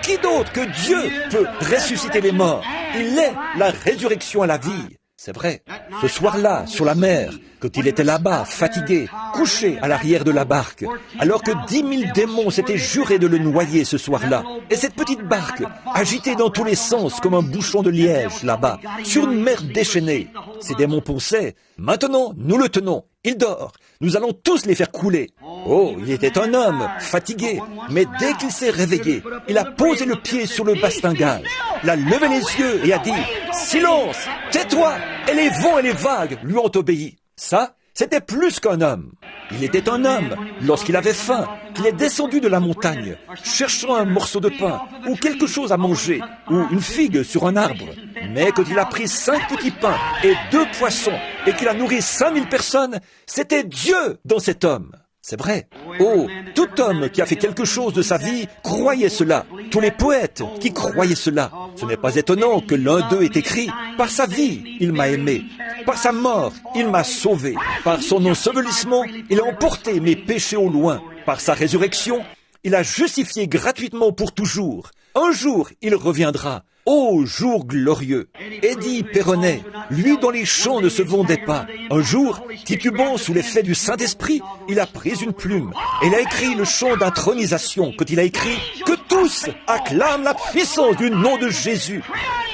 [SPEAKER 1] Qui d'autre que Dieu peut ressusciter les morts? Il est la résurrection à la vie. C'est vrai. Ce soir-là, sur la mer, quand il était là-bas, fatigué, couché à l'arrière de la barque, alors que 10 000 démons s'étaient jurés de le noyer ce soir-là, et cette petite barque, agitée dans tous les sens comme un bouchon de liège là-bas, sur une mer déchaînée, ces démons pensaient, maintenant, nous le tenons, il dort, nous allons tous les faire couler. Oh, il était un homme, fatigué, mais dès qu'il s'est réveillé, il a posé le pied sur le bastingage, il a levé les yeux et a dit, silence, tais-toi, et les vents et les vagues lui ont obéi. Ça, c'était plus qu'un homme. Il était un homme lorsqu'il avait faim, qu'il est descendu de la montagne, cherchant un morceau de pain, ou quelque chose à manger, ou une figue sur un arbre. Mais quand il a pris 5 petits pains et 2 poissons, et qu'il a nourri 5000 personnes, c'était Dieu dans cet homme. C'est vrai. Oh, tout homme qui a fait quelque chose de sa vie croyait cela. Tous les poètes qui croyaient cela. Ce n'est pas étonnant que l'un d'eux ait écrit « Par sa vie, il m'a aimé. Par sa mort, il m'a sauvé. Par son ensevelissement, il a emporté mes péchés au loin. Par sa résurrection, il a justifié gratuitement pour toujours. Un jour, il reviendra. Ô jour glorieux! Eddie Perronnet, lui dont les chants ne se vendaient pas, un jour, titubant sous l'effet du Saint-Esprit, il a pris une plume et il a écrit le chant d'intronisation quand il a écrit « Que tous acclament la puissance du nom de Jésus,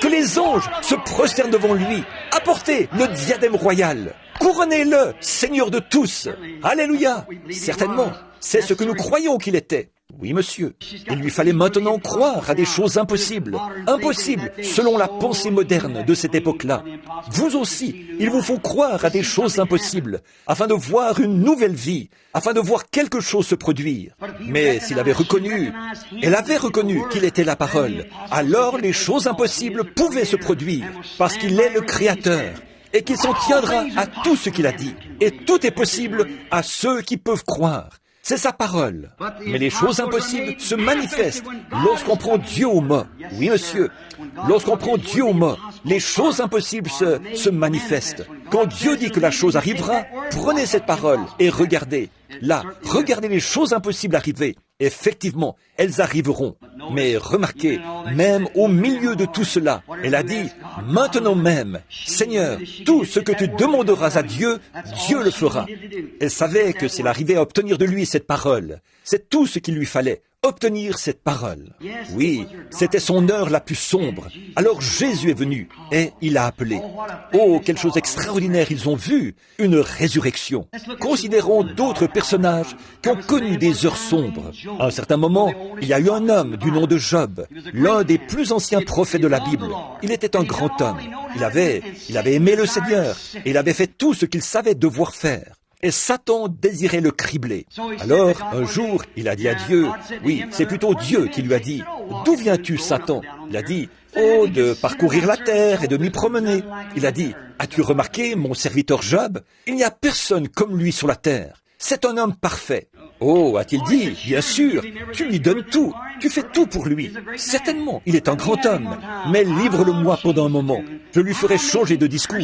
[SPEAKER 1] que les anges se prosternent devant lui, apportez le diadème royal, couronnez-le, Seigneur de tous. Alléluia !» Certainement, c'est ce que nous croyons qu'il était. Oui, monsieur. Il lui fallait maintenant croire à des choses impossibles. Impossibles, selon la pensée moderne de cette époque-là. Vous aussi, il vous faut croire à des choses impossibles, afin de voir une nouvelle vie, afin de voir quelque chose se produire. Mais s'il avait reconnu, elle avait reconnu qu'il était la parole, alors les choses impossibles pouvaient se produire, parce qu'il est le Créateur, et qu'il s'en tiendra à tout ce qu'il a dit. Et tout est possible à ceux qui peuvent croire. C'est sa parole. Mais les choses impossibles se manifestent lorsqu'on prend Dieu au mot. Oui, monsieur. Lorsqu'on prend Dieu au mot, les choses impossibles se manifestent. Quand Dieu dit que la chose arrivera, prenez cette parole et regardez. Là, regardez les choses impossibles arriver. Effectivement, elles arriveront. Mais remarquez, même au milieu de tout cela, elle a dit, maintenant même, Seigneur, tout ce que tu demanderas à Dieu, Dieu le fera. Elle savait que s'il arrivait à obtenir de lui cette parole, c'est tout ce qu'il lui fallait, obtenir cette parole. Oui, c'était son heure la plus sombre. Alors Jésus est venu et il a appelé. Oh, quelle chose extraordinaire ils ont vu, une résurrection. Considérons d'autres personnages qui ont connu des heures sombres. À un certain moment, il y a eu un homme du nom de Job, l'un des plus anciens prophètes de la Bible. Il était un grand homme. Il avait aimé le Seigneur et il avait fait tout ce qu'il savait devoir faire. Et Satan désirait le cribler. Alors, un jour, il a dit à Dieu, oui, c'est plutôt Dieu qui lui a dit, « D'où viens-tu, Satan ?» Il a dit, « Oh, de parcourir la terre et de m'y promener. » Il a dit, « As-tu remarqué mon serviteur Job? Il n'y a personne comme lui sur la terre. C'est un homme parfait. » Oh, a-t-il dit, bien sûr, tu lui donnes tout, tu fais tout pour lui. Certainement, il est un grand homme, mais livre-le-moi pendant un moment. Je lui ferai changer de discours.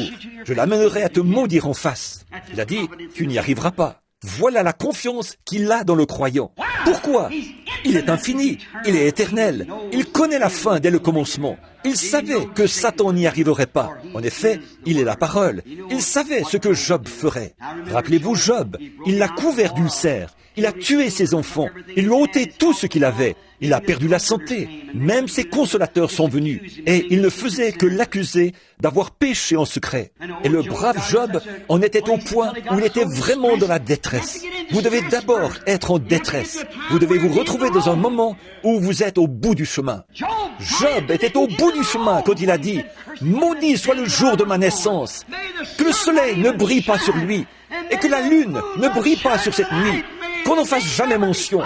[SPEAKER 1] Je l'amènerai à te maudire en face. Il a dit, tu n'y arriveras pas. Voilà la confiance qu'il a dans le croyant. Pourquoi? Il est infini, il est éternel, il connaît la fin dès le commencement. Il savait que Satan n'y arriverait pas. En effet, il est la parole. Il savait ce que Job ferait. Rappelez-vous Job, il l'a couvert d'ulcères. Il a tué ses enfants. Il lui a ôté tout ce qu'il avait. Il a perdu la santé. Même ses consolateurs sont venus. Et ils ne faisaient que l'accuser d'avoir péché en secret. Et le brave Job en était au point où il était vraiment dans la détresse. Vous devez d'abord être en détresse. Vous devez vous retrouver dans un moment où vous êtes au bout du chemin. Job était au bout du chemin quand il a dit « Maudit soit le jour de ma naissance, que le soleil ne brille pas sur lui, et que la lune ne brille pas sur cette nuit, qu'on n'en fasse jamais mention. »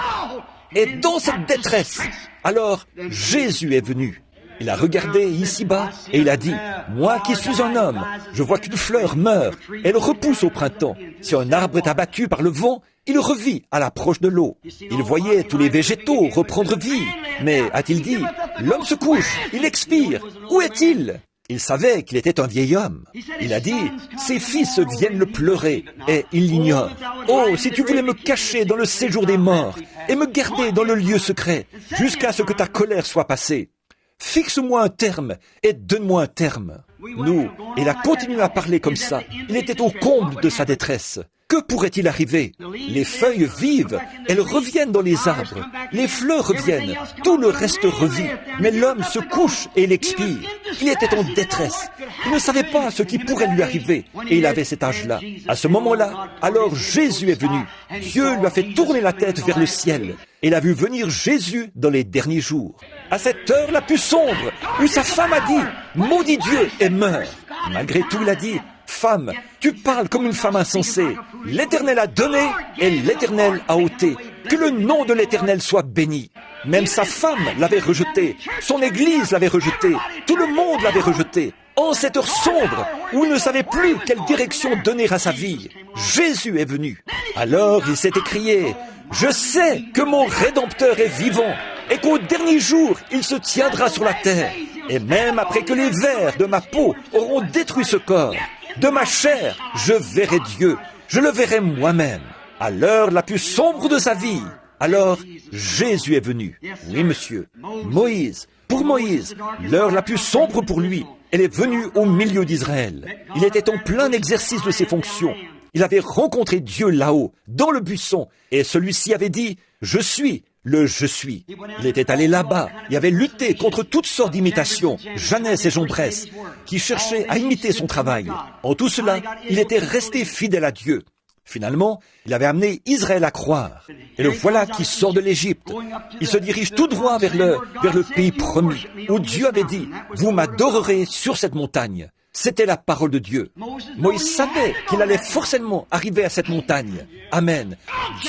[SPEAKER 1] Et dans cette détresse, alors Jésus est venu. Il a regardé ici-bas et il a dit, « Moi qui suis un homme, je vois qu'une fleur meurt, elle repousse au printemps. Si un arbre est abattu par le vent, il revit à l'approche de l'eau. » Il voyait tous les végétaux reprendre vie. Mais, a-t-il dit, « L'homme se couche, il expire. Où est-il » Il savait qu'il était un vieil homme. Il a dit, « Ses fils viennent le pleurer, et il l'ignore. Oh, si tu voulais me cacher dans le séjour des morts, et me garder dans le lieu secret, jusqu'à ce que ta colère soit passée. Fixe-moi un terme, et donne-moi un terme. » Nous, il a continué à parler comme ça. Il était au comble de sa détresse. Que pourrait-il arriver? Les feuilles vivent, elles reviennent dans les arbres. Les fleurs reviennent, tout le reste revit. Mais l'homme se couche et il expire. Il était en détresse. Il ne savait pas ce qui pourrait lui arriver. Et il avait cet âge-là. À ce moment-là, alors Jésus est venu. Dieu lui a fait tourner la tête vers le ciel. Et il a vu venir Jésus dans les derniers jours. À cette heure la plus sombre, où sa femme a dit « Maudit Dieu et meurt ». Malgré tout, il a dit « Femme, tu parles comme une femme insensée. L'Éternel a donné et l'Éternel a ôté. Que le nom de l'Éternel soit béni. » Même sa femme l'avait rejeté. Son église l'avait rejeté. Tout le monde l'avait rejeté. En cette heure sombre, où il ne savait plus quelle direction donner à sa vie, Jésus est venu. Alors il s'est écrié « Je sais que mon Rédempteur est vivant et qu'au dernier jour, il se tiendra sur la terre. Et même après que les vers de ma peau auront détruit ce corps, de ma chair, je verrai Dieu, je le verrai moi-même. » À l'heure la plus sombre de sa vie, alors Jésus est venu. Oui, monsieur. Moïse, pour Moïse, l'heure la plus sombre pour lui, elle est venue au milieu d'Israël. Il était en plein exercice de ses fonctions. Il avait rencontré Dieu là-haut, dans le buisson, et celui-ci avait dit « Je suis ». Le « je suis ». Il était allé là-bas et avait lutté contre toutes sortes d'imitations, Jeannès et Jondrette, qui cherchaient à imiter son travail. En tout cela, il était resté fidèle à Dieu. Finalement, il avait amené Israël à croire. Et le voilà qui sort de l'Égypte. Il se dirige tout droit vers le pays promis, où Dieu avait dit « Vous m'adorerez sur cette montagne ». C'était la parole de Dieu. Moïse savait qu'il allait forcément arriver à cette montagne. Amen.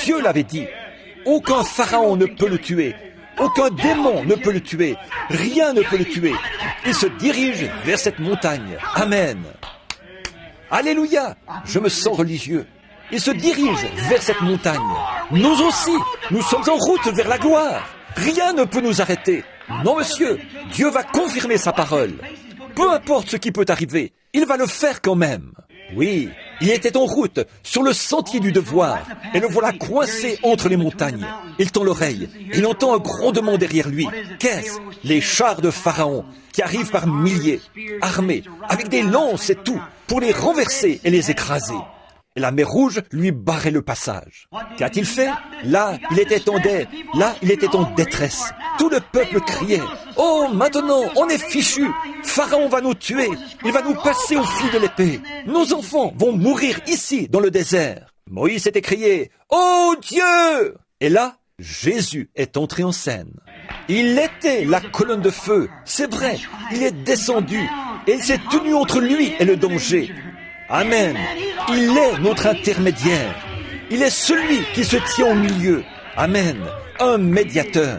[SPEAKER 1] Dieu l'avait dit. Aucun pharaon ne peut le tuer. Aucun démon ne peut le tuer. Rien ne peut le tuer. Il se dirige vers cette montagne. Amen. Alléluia. Je me sens religieux. Il se dirige vers cette montagne. Nous aussi, nous sommes en route vers la gloire. Rien ne peut nous arrêter. Non, monsieur, Dieu va confirmer sa parole. Peu importe ce qui peut arriver, il va le faire quand même. Oui, il était en route, sur le sentier du devoir, et le voilà coincé entre les montagnes. Il tend l'oreille, il entend un grondement derrière lui. Qu'est-ce? Les chars de Pharaon, qui arrivent par milliers, armés, avec des lances et tout, pour les renverser et les écraser. Et la mer Rouge lui barrait le passage. Qu'a-t-il fait? Là, il était en détresse. Tout le peuple criait, « Oh, maintenant, on est fichus! Pharaon va nous tuer! Il va nous passer au fil de l'épée! Nos enfants vont mourir ici, dans le désert! » Moïse s'est écrié, « Oh Dieu !» Et là, Jésus est entré en scène. Il était la colonne de feu. C'est vrai, il est descendu. Et il s'est tenu entre lui et le danger. Amen. Il est notre intermédiaire. Il est celui qui se tient au milieu. Amen. Un médiateur.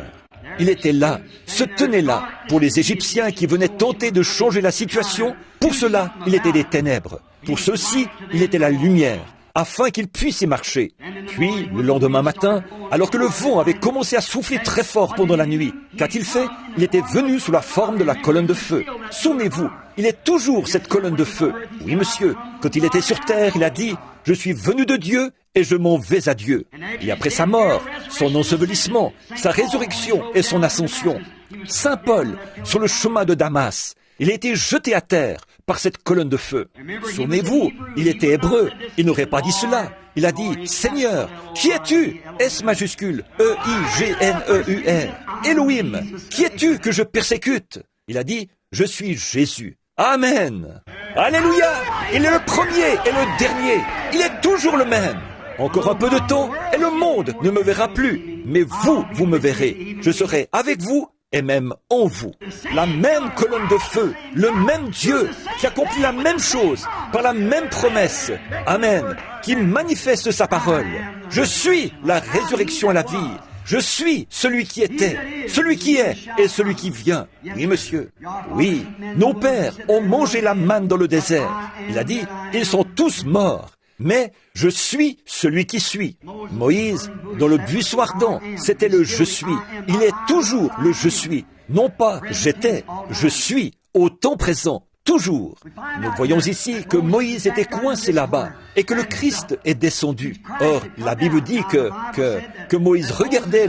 [SPEAKER 1] Il était là, se tenait là, pour les Égyptiens qui venaient tenter de changer la situation. Pour cela, il était des ténèbres. Pour ceux-ci, il était la lumière, afin qu'ils puissent y marcher. Puis, le lendemain matin, alors que le vent avait commencé à souffler très fort pendant la nuit, qu'a-t-il fait? Il était venu sous la forme de la colonne de feu. Souvenez-vous, il est toujours cette colonne de feu. Oui, monsieur, quand il était sur terre, il a dit « Je suis venu de Dieu et je m'en vais à Dieu ». Et après sa mort, son ensevelissement, sa résurrection et son ascension, Saint Paul, sur le chemin de Damas, Il a été jeté à terre par cette colonne de feu. Souvenez-vous, il était hébreu. Il n'aurait pas dit cela. Il a dit, Seigneur, qui es-tu? S majuscule, E-I-G-N-E-U-R. Elohim, qui es-tu que je persécute? Il a dit, je suis Jésus. Amen. Alléluia. Il est le premier et le dernier. Il est toujours le même. Encore un peu de temps et le monde ne me verra plus. Mais vous, vous me verrez. Je serai avec vous et même en vous. La même colonne de feu, le même Dieu qui accomplit la même chose par la même promesse. Amen. Qui manifeste sa parole. Je suis la résurrection et la vie. Je suis celui qui était, celui qui est et celui qui vient. Oui, monsieur. Oui, nos pères ont mangé la manne dans le désert. Il a dit, ils sont tous morts. Mais je suis celui qui suis. Moïse, dans le buisson ardent, c'était le je suis. Il est toujours le je suis. Non pas j'étais, je suis, au temps présent. Toujours. Nous voyons ici que Moïse était coincé là-bas et que le Christ est descendu. Or, la Bible dit que Moïse regardait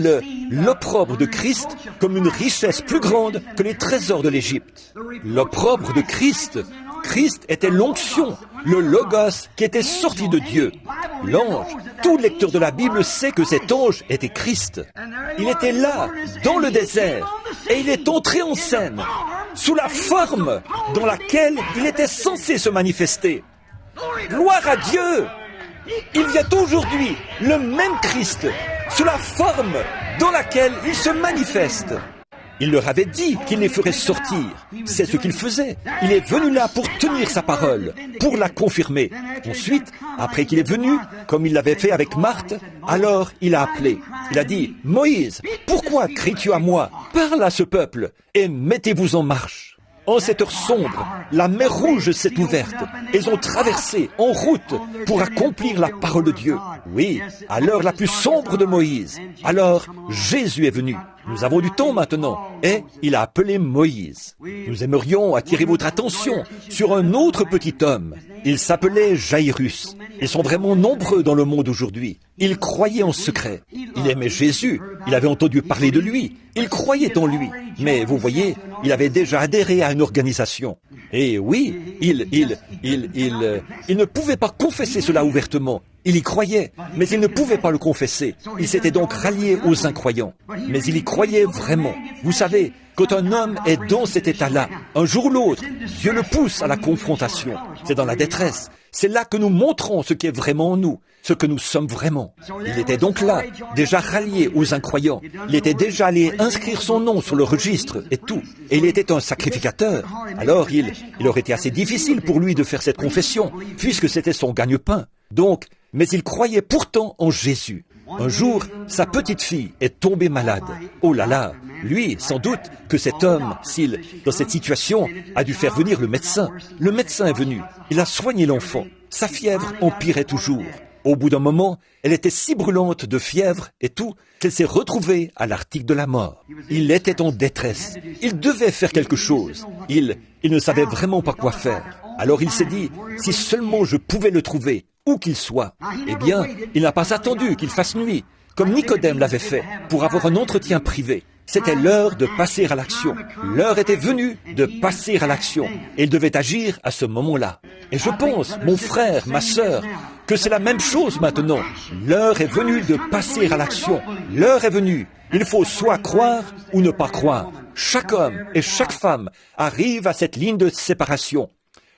[SPEAKER 1] l'opprobre de Christ comme une richesse plus grande que les trésors de l'Égypte. L'opprobre de Christ était l'onction, le logos qui était sorti de Dieu. L'ange, tout lecteur de la Bible sait que cet ange était Christ. Il était là, dans le désert, et il est entré en scène, sous la forme dans laquelle il était censé se manifester. Gloire à Dieu! Il y a aujourd'hui le même Christ, sous la forme dans laquelle il se manifeste. Il leur avait dit qu'il les ferait sortir. C'est ce qu'il faisait. Il est venu là pour tenir sa parole, pour la confirmer. Ensuite, après qu'il est venu, comme il l'avait fait avec Marthe, alors il a appelé. Il a dit, « Moïse, pourquoi cries-tu à moi? Parle à ce peuple et mettez-vous en marche. » En cette heure sombre, la mer Rouge s'est ouverte. Ils ont traversé en route pour accomplir la parole de Dieu. Oui, à l'heure la plus sombre de Moïse. Alors, Jésus est venu. Nous avons du temps maintenant. Et il a appelé Moïse. Nous aimerions attirer votre attention sur un autre petit homme. Il s'appelait Jairus. Ils sont vraiment nombreux dans le monde aujourd'hui. Il croyait en secret. Il aimait Jésus. Il avait entendu parler de lui. Il croyait en lui. Mais vous voyez, il avait déjà adhéré à une organisation. Et oui, il ne pouvait pas confesser cela ouvertement. Il y croyait, mais il ne pouvait pas le confesser. Il s'était donc rallié aux incroyants. Mais il y croyait vraiment. Vous savez, quand un homme est dans cet état-là, un jour ou l'autre, Dieu le pousse à la confrontation. C'est dans la détresse. C'est là que nous montrons ce qui est vraiment en nous, ce que nous sommes vraiment. Il était donc là, déjà rallié aux incroyants. Il était déjà allé inscrire son nom sur le registre et tout. Et il était un sacrificateur. Alors il aurait été assez difficile pour lui de faire cette confession, puisque c'était son gagne-pain. Donc, mais il croyait pourtant en Jésus. Un jour, sa petite fille est tombée malade. Oh là là, lui, sans doute que cet homme, dans cette situation, a dû faire venir le médecin. Le médecin est venu. Il a soigné l'enfant. Sa fièvre empirait toujours. Au bout d'un moment, elle était si brûlante de fièvre et tout, qu'elle s'est retrouvée à l'article de la mort. Il était en détresse. Il devait faire quelque chose. Il ne savait vraiment pas quoi faire. Alors il s'est dit, si seulement je pouvais le trouver, où qu'il soit. Eh bien, il n'a pas attendu qu'il fasse nuit, comme Nicodème l'avait fait, pour avoir un entretien privé. C'était l'heure de passer à l'action. L'heure était venue de passer à l'action. Et il devait agir à ce moment-là. Et je pense, mon frère, ma sœur, que c'est la même chose maintenant. L'heure est venue de passer à l'action. L'heure est venue. Il faut soit croire ou ne pas croire. Chaque homme et chaque femme arrive à cette ligne de séparation.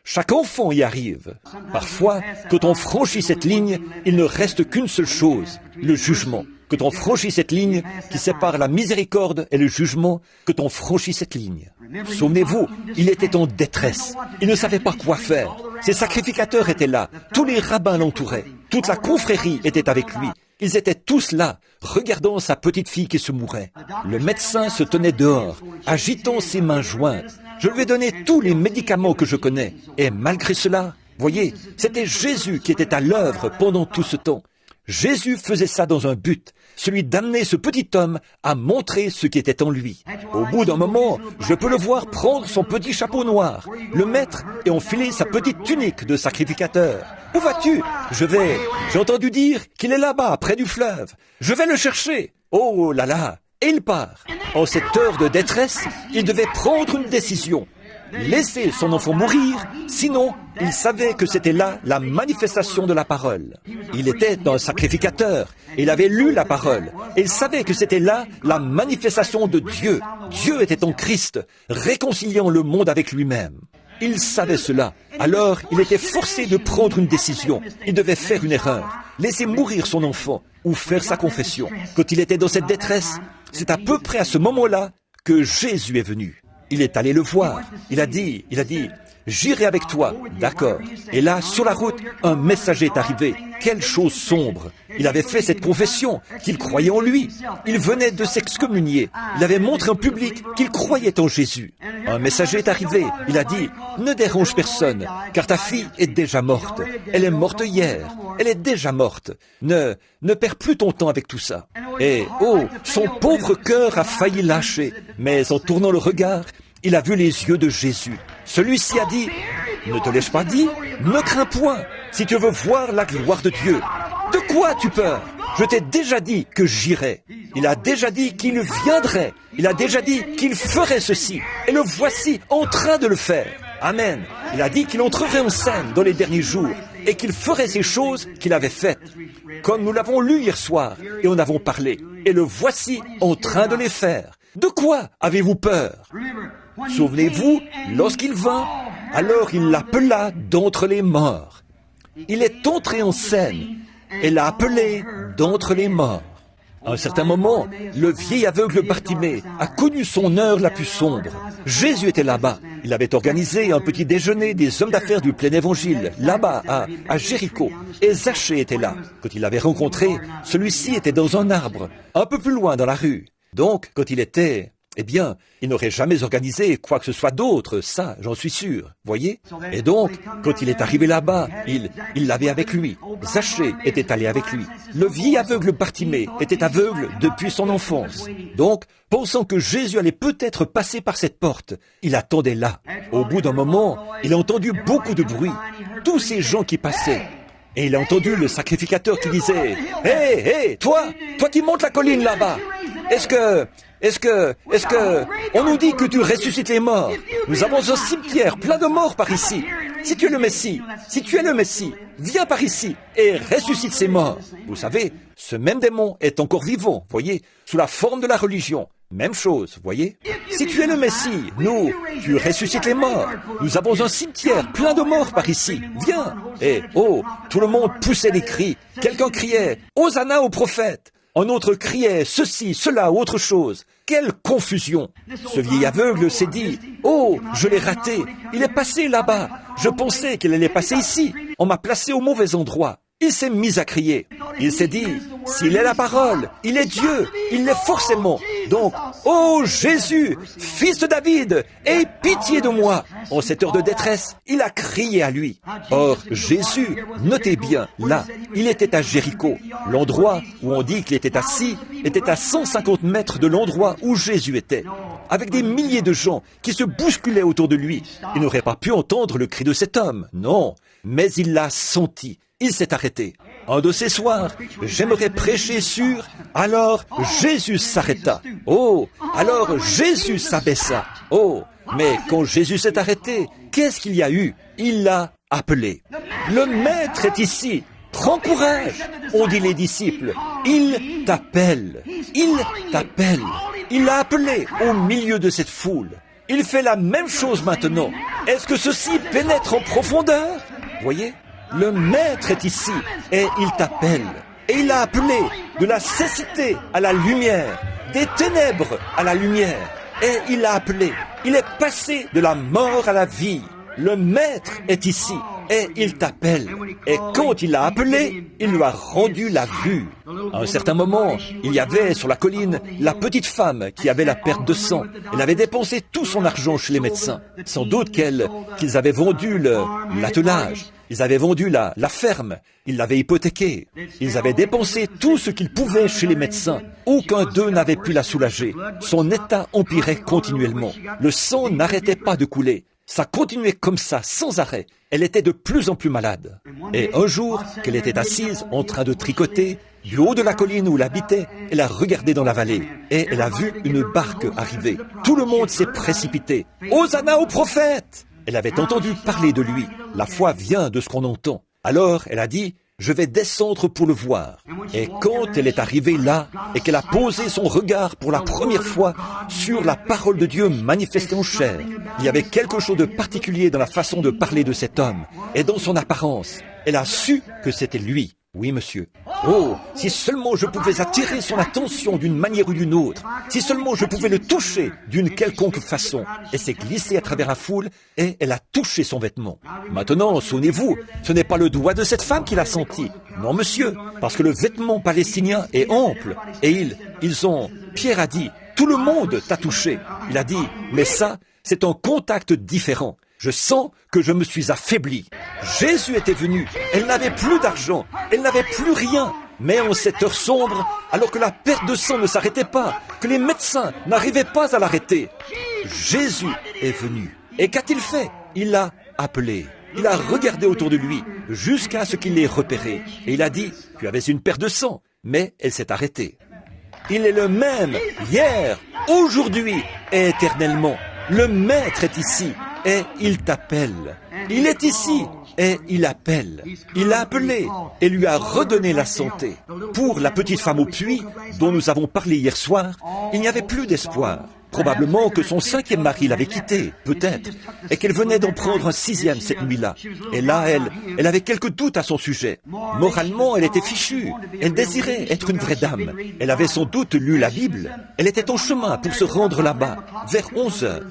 [SPEAKER 1] Chaque enfant y arrive. Parfois, quand on franchit cette ligne, il ne reste qu'une seule chose, le jugement. Quand on franchit cette ligne qui sépare la miséricorde et le jugement, quand on franchit cette ligne. Souvenez-vous, il était en détresse. Il ne savait pas quoi faire. Ses sacrificateurs étaient là. Tous les rabbins l'entouraient. Toute la confrérie était avec lui. Ils étaient tous là, regardant sa petite fille qui se mourait. Le médecin se tenait dehors, agitant ses mains jointes. Je lui ai donné tous les médicaments que je connais. Et malgré cela, voyez, c'était Jésus qui était à l'œuvre pendant tout ce temps. Jésus faisait ça dans un but, celui d'amener ce petit homme à montrer ce qui était en lui. Au bout d'un moment, je peux le voir prendre son petit chapeau noir, le mettre et enfiler sa petite tunique de sacrificateur. Où vas-tu? J'ai entendu dire qu'il est là-bas, près du fleuve. Je vais le chercher. Oh là là! Et il part. En cette heure de détresse, il devait prendre une décision. laisser son enfant mourir, sinon il savait que c'était là la manifestation de la parole. Il était un sacrificateur, il avait lu la parole, et il savait que c'était là la manifestation de Dieu. Dieu était en Christ, réconciliant le monde avec lui-même. Il savait cela, alors il était forcé de prendre une décision. Il devait faire une erreur, laisser mourir son enfant ou faire sa confession. Quand il était dans cette détresse, c'est à peu près à ce moment-là que Jésus est venu. Il est allé le voir. Il a dit, j'irai avec toi. D'accord. Et là, sur la route, un messager est arrivé. Quelle chose sombre. Il avait fait cette confession, qu'il croyait en lui. Il venait de s'excommunier. Il avait montré en public qu'il croyait en Jésus. Un messager est arrivé. Il a dit, ne dérange personne, car ta fille est déjà morte. Elle est morte hier. Elle est déjà morte. Ne perds plus ton temps avec tout ça. Et, son pauvre cœur a failli lâcher. Mais en tournant le regard, il a vu les yeux de Jésus. Celui-ci a dit, ne te l'ai-je pas dit? Ne crains point, si tu veux voir la gloire de Dieu. De quoi as-tu peur? Je t'ai déjà dit que j'irais. Il a déjà dit qu'il viendrait. Il a déjà dit qu'il ferait ceci. Et le voici en train de le faire. Amen. Il a dit qu'il entrerait en scène dans les derniers jours et qu'il ferait ces choses qu'il avait faites. Comme nous l'avons lu hier soir et en avons parlé. Et le voici en train de les faire. De quoi avez-vous peur? Souvenez-vous, lorsqu'il vint, alors il l'appela d'entre les morts. Il est entré en scène et l'a appelé d'entre les morts. À un certain moment, le vieil aveugle Bartimée a connu son heure la plus sombre. Jésus était là-bas. Il avait organisé un petit déjeuner des hommes d'affaires du plein évangile, là-bas, à Jéricho. Et Zachée était là. Quand il l'avait rencontré, celui-ci était dans un arbre, un peu plus loin dans la rue. Donc, quand il était... il n'aurait jamais organisé quoi que ce soit d'autre, ça, j'en suis sûr, voyez? Et donc, quand il est arrivé là-bas, il l'avait avec lui. Zachée était allé avec lui. Le vieil aveugle Bartimée était aveugle depuis son enfance. Donc, pensant que Jésus allait peut-être passer par cette porte, il attendait là. Au bout d'un moment, il a entendu beaucoup de bruit, tous ces gens qui passaient. Et il a entendu le sacrificateur qui disait, « Hé, toi qui montes la colline là-bas, est-ce que, on nous dit que tu ressuscites les morts? Nous avons un cimetière plein de morts par ici. Si tu es le Messie, viens par ici et ressuscite ces morts. » Vous savez, ce même démon est encore vivant, voyez, sous la forme de la religion. Même chose, voyez. Si tu es le Messie, tu ressuscites les morts. Nous avons un cimetière plein de morts par ici. Viens. Et, tout le monde poussait des cris. Quelqu'un criait, Hosanna au prophète. Un autre criait ceci, cela, autre chose. Quelle confusion! Ce vieil aveugle s'est dit, je l'ai raté. Il est passé là-bas. Je pensais qu'il allait passer ici. On m'a placé au mauvais endroit. Il s'est mis à crier. Il s'est dit, s'il est la parole, il est Dieu, il l'est forcément. Donc, Jésus, fils de David, aie pitié de moi. En cette heure de détresse, il a crié à lui. Or, Jésus, notez bien, là, il était à Jéricho. L'endroit où on dit qu'il était assis était à 150 mètres de l'endroit où Jésus était. Avec des milliers de gens qui se bousculaient autour de lui. Il n'aurait pas pu entendre le cri de cet homme, non, mais il l'a senti. Il s'est arrêté. Un de ces soirs, j'aimerais prêcher sur « Alors Jésus s'arrêta ». Alors Jésus s'abaissa. Mais quand Jésus s'est arrêté, qu'est-ce qu'il y a eu? Il l'a appelé. Le Maître est ici. Prends courage, ont dit les disciples. Il t'appelle. Il t'appelle. Il l'a appelé au milieu de cette foule. Il fait la même chose maintenant. Est-ce que ceci pénètre en profondeur? Voyez? Le Maître est ici et il t'appelle. Et il l'a appelé de la cécité à la lumière, des ténèbres à la lumière. Et il l'a appelé. Il est passé de la mort à la vie. Le Maître est ici et il t'appelle. Et quand il l'a appelé, il lui a rendu la vue. À un certain moment, il y avait sur la colline la petite femme qui avait la perte de sang. Elle avait dépensé tout son argent chez les médecins. Sans doute qu'ils avaient vendu l'attelage. Ils avaient vendu la ferme, ils l'avaient hypothéquée. Ils avaient dépensé tout ce qu'ils pouvaient chez les médecins. Aucun d'eux n'avait pu la soulager. Son état empirait continuellement. Le sang n'arrêtait pas de couler. Ça continuait comme ça, sans arrêt. Elle était de plus en plus malade. Et un jour, qu'elle était assise en train de tricoter, Du haut de la colline où elle habitait, elle a regardé dans la vallée et elle a vu une barque arriver. Tout le monde s'est précipité. « Hosanna au prophète !» Elle avait entendu parler de lui. La foi vient de ce qu'on entend. Alors elle a dit, « Je vais descendre pour le voir. » Et quand elle est arrivée là et qu'elle a posé son regard pour la première fois sur la parole de Dieu manifestée en chair, il y avait quelque chose de particulier dans la façon de parler de cet homme et dans son apparence. Elle a su que c'était lui. Oui, monsieur. Oh, si seulement je pouvais attirer son attention d'une manière ou d'une autre, si seulement je pouvais le toucher d'une quelconque façon. Elle s'est glissée à travers la foule et elle a touché son vêtement. Maintenant, souvenez-vous, ce n'est pas le doigt de cette femme qui l'a senti. Non, monsieur, parce que le vêtement palestinien est ample et Pierre a dit, tout le monde t'a touché. Il a dit, mais ça, c'est un contact différent. Je sens que je me suis affaibli. Jésus était venu. Elle n'avait plus d'argent. Elle n'avait plus rien. Mais en cette heure sombre, alors que la perte de sang ne s'arrêtait pas, que les médecins n'arrivaient pas à l'arrêter, Jésus est venu. Et qu'a-t-il fait? Il l'a appelé. Il a regardé autour de lui jusqu'à ce qu'il l'ait repéré. Et il a dit, tu avais une perte de sang. Mais elle s'est arrêtée. Il est le même hier, aujourd'hui et éternellement. Le Maître est ici. Et il t'appelle. Il est ici et il appelle. Il a appelé et lui a redonné la santé. Pour la petite femme au puits, dont nous avons parlé hier soir, il n'y avait plus d'espoir. Probablement que son 5e mari l'avait quittée, peut-être, et qu'elle venait d'en prendre un 6e cette nuit-là. Et là, elle avait quelques doutes à son sujet. Moralement, elle était fichue. Elle désirait être une vraie dame. Elle avait sans doute lu la Bible. Elle était en chemin pour se rendre là-bas, vers 11 heures.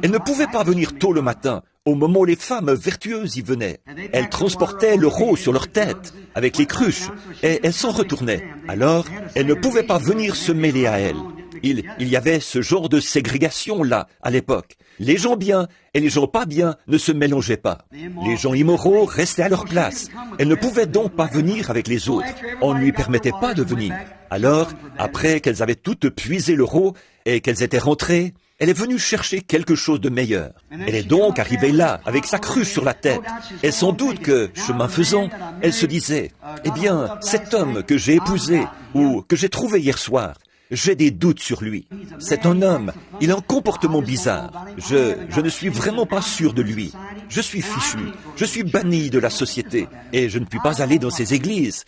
[SPEAKER 1] Elle ne pouvait pas venir tôt le matin, au moment où les femmes vertueuses y venaient. Elles transportaient l'eau sur leur tête, avec les cruches, et elles s'en retournaient. Alors, elle ne pouvait pas venir se mêler à elles. Il y avait ce genre de ségrégation-là, à l'époque. Les gens bien et les gens pas bien ne se mélangeaient pas. Les gens immoraux restaient à leur place. Elle ne pouvait donc pas venir avec les autres. On ne lui permettait pas de venir. Alors, après qu'elles avaient toutes puisé l'eau et qu'elles étaient rentrées, elle est venue chercher quelque chose de meilleur. Elle est donc arrivée là, avec sa cruche sur la tête. Et sans doute que, chemin faisant, elle se disait, « Eh bien, cet homme que j'ai épousé ou que j'ai trouvé hier soir, j'ai des doutes sur lui. C'est un homme, il a un comportement bizarre. Je ne suis vraiment pas sûr de lui. Je suis fichu, je suis banni de la société et je ne puis pas aller dans ces églises.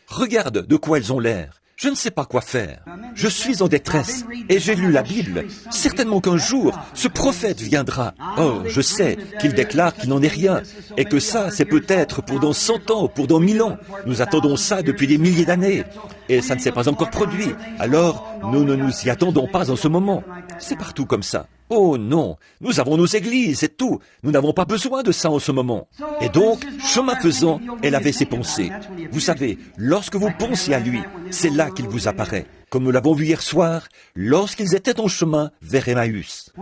[SPEAKER 1] Regarde de quoi elles ont l'air. Je ne sais pas quoi faire. Je suis en détresse et j'ai lu la Bible. Certainement qu'un jour, ce prophète viendra. Oh, je sais qu'il déclare qu'il n'en est rien et que ça, c'est peut-être pour dans 100 ans, pour dans 1000 ans. Nous attendons ça depuis des milliers d'années et ça ne s'est pas encore produit. Alors, nous ne nous y attendons pas en ce moment. C'est partout comme ça. Oh non, nous avons nos églises et tout. Nous n'avons pas besoin de ça en ce moment. Et donc, chemin faisant, elle avait ses pensées. Vous savez, lorsque vous pensez à lui, c'est là qu'il vous apparaît. Comme nous l'avons vu hier soir, lorsqu'ils étaient en chemin vers Emmaüs.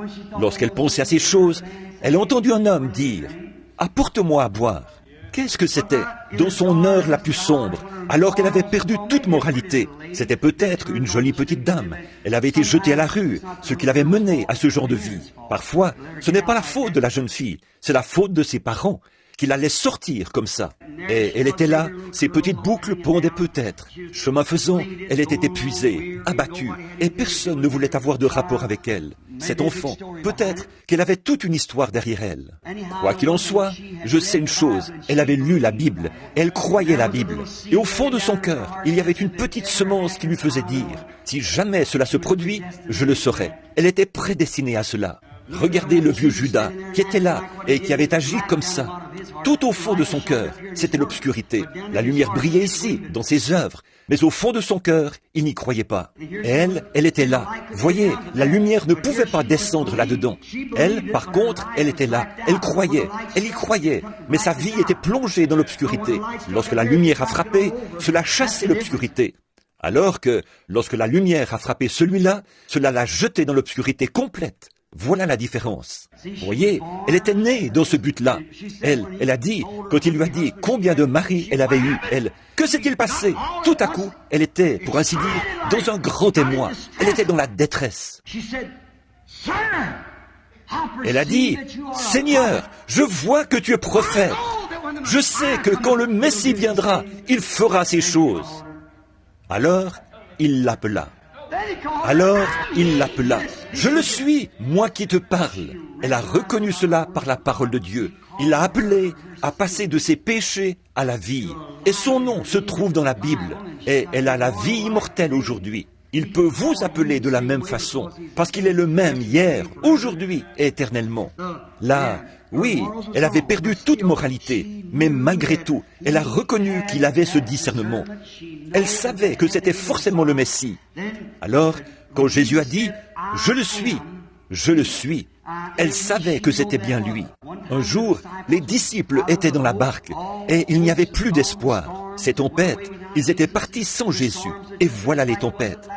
[SPEAKER 1] Lorsqu'elle pensait à ces choses, elle a entendu un homme dire « Apporte-moi à boire ». Qu'est-ce que c'était dans son heure la plus sombre, alors qu'elle avait perdu toute moralité? C'était peut-être une jolie petite dame. Elle avait été jetée à la rue, ce qui l'avait menée à ce genre de vie. Parfois, ce n'est pas la faute de la jeune fille, c'est la faute de ses parents, qui la laissent sortir comme ça. Et elle était là, ses petites boucles pendaient peut-être. Chemin faisant, elle était épuisée, abattue, et personne ne voulait avoir de rapport avec elle. Cet enfant, peut-être qu'elle avait toute une histoire derrière elle. Quoi qu'il en soit, je sais une chose, elle avait lu la Bible, elle croyait la Bible. Et au fond de son cœur, il y avait une petite semence qui lui faisait dire, si jamais cela se produit, je le saurai. Elle était prédestinée à cela. Regardez le vieux Judas qui était là et qui avait agi comme ça. Tout au fond de son cœur, c'était l'obscurité. La lumière brillait ici, dans ses œuvres, mais au fond de son cœur, il n'y croyait pas. Et elle était là. Voyez, la lumière ne pouvait pas descendre là-dedans. Elle, par contre, elle était là. Elle y croyait, mais sa vie était plongée dans l'obscurité. Lorsque la lumière a frappé, cela chassait l'obscurité. Alors que, lorsque la lumière a frappé celui-là, cela l'a jeté dans l'obscurité complète. Voilà la différence. Vous voyez, elle était née dans ce but-là. Elle a dit, quand il lui a dit combien de maris elle avait eu, que s'est-il passé? Tout à coup, elle était, pour ainsi dire, dans un grand émoi. Elle était dans la détresse. Elle a dit, Seigneur, je vois que tu es prophète. Je sais que quand le Messie viendra, il fera ces choses. Alors, il l'appela. Alors, il l'appela. Je le suis, moi qui te parle. Elle a reconnu cela par la parole de Dieu. Il l'a appelé à passer de ses péchés à la vie. Et son nom se trouve dans la Bible. Et elle a la vie immortelle aujourd'hui. Il peut vous appeler de la même façon, parce qu'il est le même hier, aujourd'hui et éternellement. Là, oui, elle avait perdu toute moralité, mais malgré tout, elle a reconnu qu'il avait ce discernement. Elle savait que c'était forcément le Messie. Alors, quand Jésus a dit « Je le suis », elle savait que c'était bien lui. Un jour, les disciples étaient dans la barque et il n'y avait plus d'espoir. Ces tempêtes, ils étaient partis sans Jésus. Et voilà les tempêtes.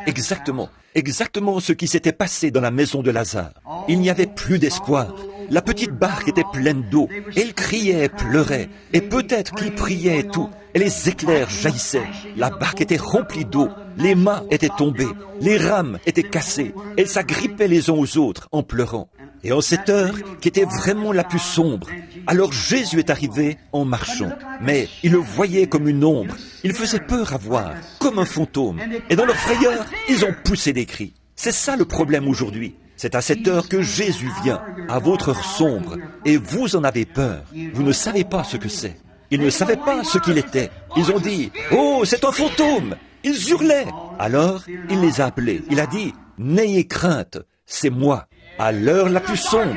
[SPEAKER 1] Exactement ce qui s'était passé dans la maison de Lazare. Il n'y avait plus d'espoir. La petite barque était pleine d'eau. Et ils criaient et pleuraient. Et peut-être qu'ils priaient et tout. Et les éclairs jaillissaient. La barque était remplie d'eau. Les mâts étaient tombés. Les rames étaient cassées. Elles s'agrippaient les uns aux autres en pleurant. Et en cette heure, qui était vraiment la plus sombre, alors Jésus est arrivé en marchant. Mais il le voyait comme une ombre. Il faisait peur à voir, comme un fantôme. Et dans leur frayeur, ils ont poussé des cris. C'est ça le problème aujourd'hui. C'est à cette heure que Jésus vient, à votre heure sombre, et vous en avez peur. Vous ne savez pas ce que c'est. Ils ne savaient pas ce qu'il était. Ils ont dit « Oh, c'est un fantôme !» Ils hurlaient. Alors, il les a appelés. Il a dit « N'ayez crainte, c'est moi !» À l'heure la plus sombre,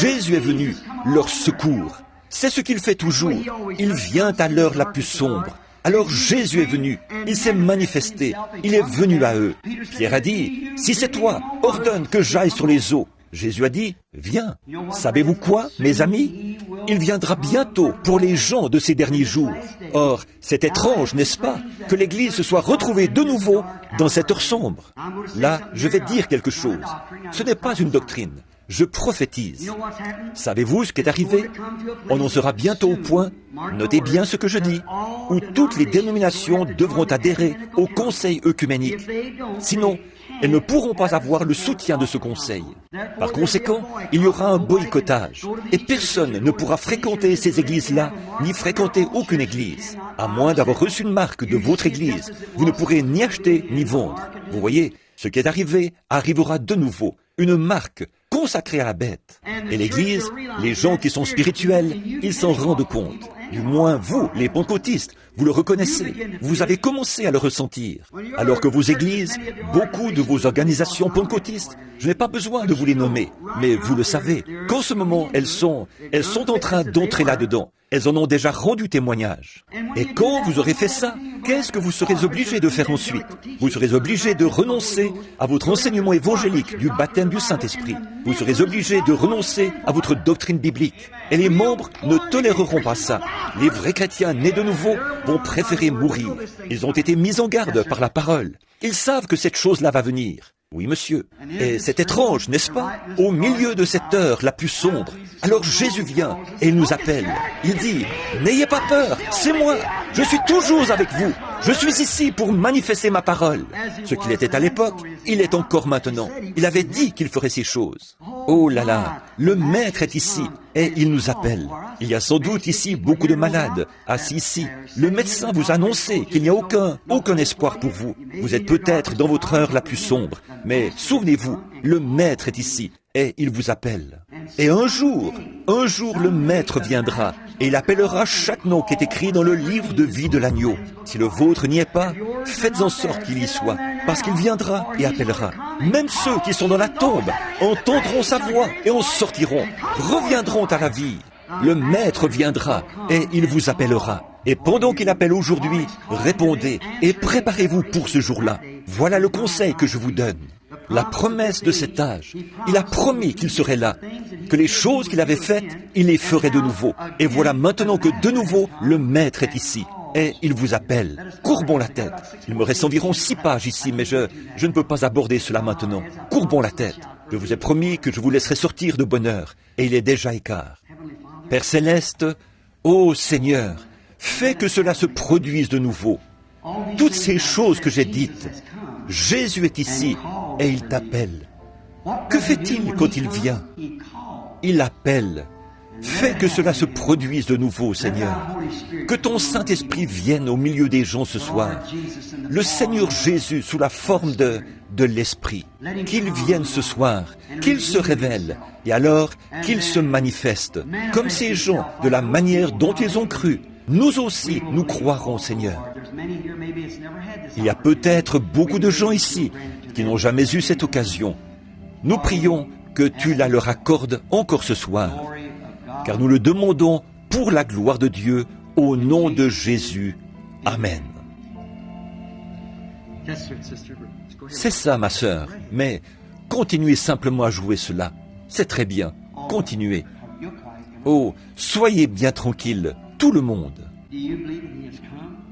[SPEAKER 1] Jésus est venu, leur secours. C'est ce qu'il fait toujours. Il vient à l'heure la plus sombre. Alors Jésus est venu, il s'est manifesté, il est venu à eux. Pierre a dit, « Si c'est toi, ordonne que j'aille sur les eaux. » Jésus a dit, « Viens. » Savez-vous quoi, mes amis? Il viendra bientôt pour les gens de ces derniers jours. Or, c'est étrange, n'est-ce pas, que l'Église se soit retrouvée de nouveau dans cette heure sombre. Là, je vais dire quelque chose. Ce n'est pas une doctrine. Je prophétise. Savez-vous ce qui est arrivé? On en sera bientôt au point, notez bien ce que je dis, où toutes les dénominations devront adhérer au conseil œcuménique. Sinon, elles ne pourront pas avoir le soutien de ce conseil. Par conséquent, il y aura un boycottage. Et personne ne pourra fréquenter ces églises-là, ni fréquenter aucune église. À moins d'avoir reçu une marque de votre église, vous ne pourrez ni acheter ni vendre. Vous voyez, ce qui est arrivé arrivera de nouveau. Une marque consacrée à la bête. Et l'Église, les gens qui sont spirituels, ils s'en rendent compte. Du moins, vous, les pentecôtistes, vous le reconnaissez. Vous avez commencé à le ressentir. Alors que vos églises, beaucoup de vos organisations pentecôtistes, je n'ai pas besoin de vous les nommer, mais vous le savez, qu'en ce moment, elles sont en train d'entrer là-dedans. Elles en ont déjà rendu témoignage. Et quand vous aurez fait ça, qu'est-ce que vous serez obligé de faire ensuite? Vous serez obligé de renoncer à votre enseignement évangélique du baptême du Saint-Esprit. Vous serez obligé de renoncer à votre doctrine biblique. Et les membres ne toléreront pas ça. Les vrais chrétiens nés de nouveau vont préférer mourir. Ils ont été mis en garde par la parole. Ils savent que cette chose-là va venir. Oui, monsieur. Et c'est étrange, n'est-ce pas? Au milieu de cette heure la plus sombre, alors Jésus vient et il nous appelle. Il dit, « N'ayez pas peur, c'est moi. Je suis toujours avec vous. Je suis ici pour manifester ma parole. » Ce qu'il était à l'époque, il est encore maintenant. Il avait dit qu'il ferait ces choses. Oh là là, le Maître est ici et il nous appelle. Il y a sans doute ici beaucoup de malades, assis ici. Le médecin vous a annoncé qu'il n'y a aucun espoir pour vous. Vous êtes peut-être dans votre heure la plus sombre, mais souvenez-vous, le Maître est ici et il vous appelle. Et un jour, le Maître viendra et il appellera chaque nom qui est écrit dans le livre de vie de l'agneau. Si le vôtre n'y est pas, faites en sorte qu'il y soit, parce qu'il viendra et appellera. Même ceux qui sont dans la tombe entendront sa voix et en sortiront, reviendront à la vie. Le Maître viendra et il vous appellera. Et pendant qu'il appelle aujourd'hui, répondez et préparez-vous pour ce jour-là. Voilà le conseil que je vous donne. La promesse de cet âge, il a promis qu'il serait là, que les choses qu'il avait faites, il les ferait de nouveau. Et voilà maintenant que de nouveau, le Maître est ici. Et il vous appelle. Courbons la tête. Il me reste environ 6 pages ici, mais je ne peux pas aborder cela maintenant. Courbons la tête. Je vous ai promis que je vous laisserai sortir de bonne heure, et il est déjà écart. Père Céleste, ô Seigneur, fais que cela se produise de nouveau. Toutes ces choses que j'ai dites, Jésus est ici et il t'appelle. Que fait-il quand il vient? Il appelle. Fais que cela se produise de nouveau, Seigneur. Que ton Saint-Esprit vienne au milieu des gens ce soir. Le Seigneur Jésus sous la forme de l'Esprit. Qu'il vienne ce soir, qu'il se révèle, et alors qu'il se manifeste, comme ces gens, de la manière dont ils ont cru. Nous aussi, nous croirons, Seigneur. Il y a peut-être beaucoup de gens ici qui n'ont jamais eu cette occasion. Nous prions que tu la leur accordes encore ce soir, car nous le demandons pour la gloire de Dieu, au nom de Jésus. Amen. C'est ça, ma sœur, mais continuez simplement à jouer cela. C'est très bien. Continuez. Oh, soyez bien tranquille, tout le monde.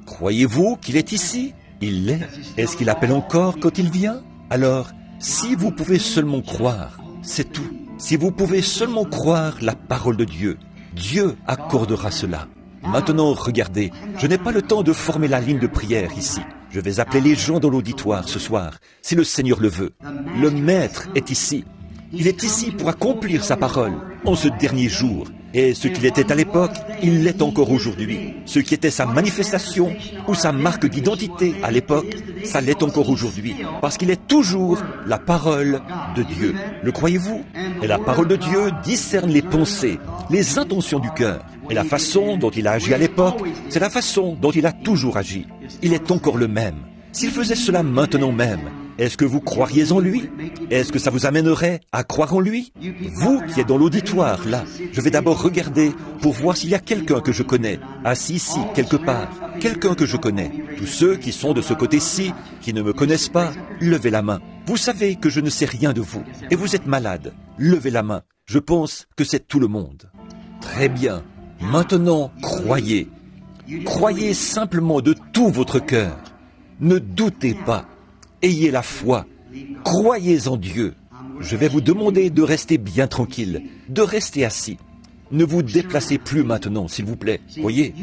[SPEAKER 1] Croyez-vous qu'il est ici? Il l'est. Est-ce qu'il appelle encore quand il vient? Alors, si vous pouvez seulement croire, c'est tout. Si vous pouvez seulement croire la parole de Dieu, Dieu accordera cela. Maintenant, regardez, je n'ai pas le temps de former la ligne de prière ici. Je vais appeler les gens dans l'auditoire ce soir, si le Seigneur le veut. Le Maître est ici. Il est ici pour accomplir sa parole en ce dernier jour. Et ce qu'il était à l'époque, il l'est encore aujourd'hui. Ce qui était sa manifestation ou sa marque d'identité à l'époque, ça l'est encore aujourd'hui. Parce qu'il est toujours la parole de Dieu. Le croyez-vous? Et la parole de Dieu discerne les pensées, les intentions du cœur. Et la façon dont il a agi à l'époque, c'est la façon dont il a toujours agi. Il est encore le même. S'il faisait cela maintenant même, est-ce que vous croiriez en lui? Est-ce que ça vous amènerait à croire en lui? Vous qui êtes dans l'auditoire, là, je vais d'abord regarder pour voir s'il y a quelqu'un que je connais, assis ici, quelque part, quelqu'un que je connais. Tous ceux qui sont de ce côté-ci, qui ne me connaissent pas, levez la main. Vous savez que je ne sais rien de vous, et vous êtes malade. Levez la main. Je pense que c'est tout le monde. Très bien. Maintenant, croyez. Croyez simplement de tout votre cœur. Ne doutez pas. Ayez la foi. Croyez en Dieu. Je vais vous demander de rester bien tranquille, de rester assis. Ne vous déplacez plus maintenant, s'il vous plaît. Voyez,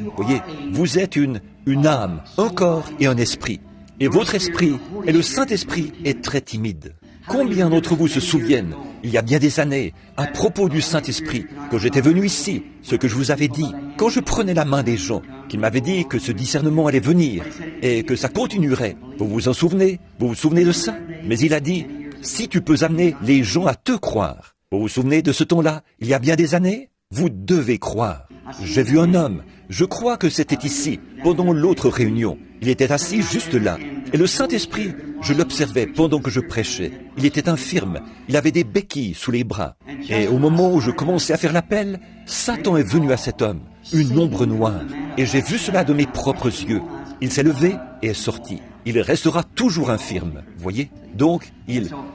[SPEAKER 1] vous êtes une âme, un corps et un esprit. Et votre esprit, et le Saint-Esprit, est très timide. Combien d'entre vous se souviennent, il y a bien des années, à propos du Saint-Esprit, quand j'étais venu ici, ce que je vous avais dit, quand je prenais la main des gens, qu'il m'avait dit que ce discernement allait venir, et que ça continuerait. Vous vous en souvenez? Vous vous souvenez de ça? Mais il a dit, si tu peux amener les gens à te croire. Vous vous souvenez de ce ton-là, il y a bien des années? Vous devez croire. J'ai vu un homme, je crois que c'était ici, pendant l'autre réunion. Il était assis juste là. Et le Saint-Esprit, je l'observais pendant que je prêchais. Il était infirme, il avait des béquilles sous les bras. Et au moment où je commençais à faire l'appel, Satan est venu à cet homme, une ombre noire. Et j'ai vu cela de mes propres yeux. Il s'est levé et est sorti. Il restera toujours infirme, voyez? Donc,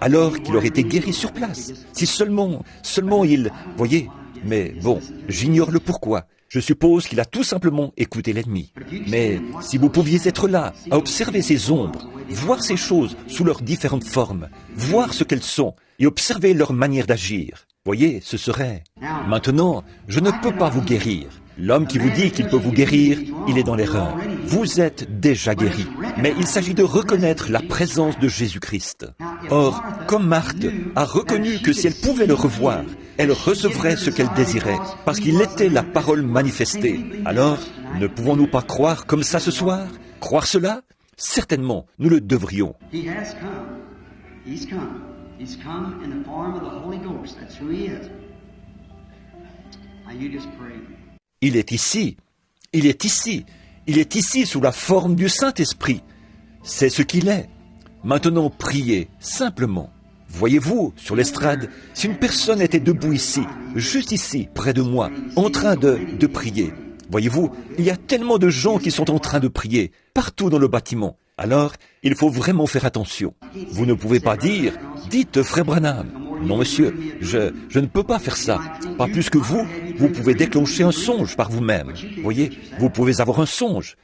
[SPEAKER 1] alors qu'il aurait été guéri sur place. Si seulement il, voyez? Mais bon, j'ignore le pourquoi. Je suppose qu'il a tout simplement écouté l'ennemi. Mais si vous pouviez être là, à observer ces ombres, voir ces choses sous leurs différentes formes, voir ce qu'elles sont et observer leur manière d'agir, voyez, ce serait... Maintenant, je ne peux pas vous guérir. L'homme qui vous dit qu'il peut vous guérir, il est dans l'erreur. Vous êtes déjà guéri. Mais il s'agit de reconnaître la présence de Jésus-Christ. Or, comme Marthe a reconnu que si elle pouvait le revoir, elle recevrait ce qu'elle désirait, parce qu'il était la parole manifestée. Alors, ne pouvons-nous pas croire comme ça ce soir? Croire cela? Certainement, nous le devrions. Il est ici, il est ici, il est ici sous la forme du Saint-Esprit. C'est ce qu'il est. Maintenant, priez, simplement. Voyez-vous, sur l'estrade, si une personne était debout ici, juste ici, près de moi, en train de prier. Voyez-vous, il y a tellement de gens qui sont en train de prier, partout dans le bâtiment. Alors, il faut vraiment faire attention. Vous ne pouvez pas dire, dites frère Branham. Non monsieur, je ne peux pas faire ça. Pas plus que vous pouvez déclencher un songe par vous-même. Voyez, vous pouvez avoir un songe.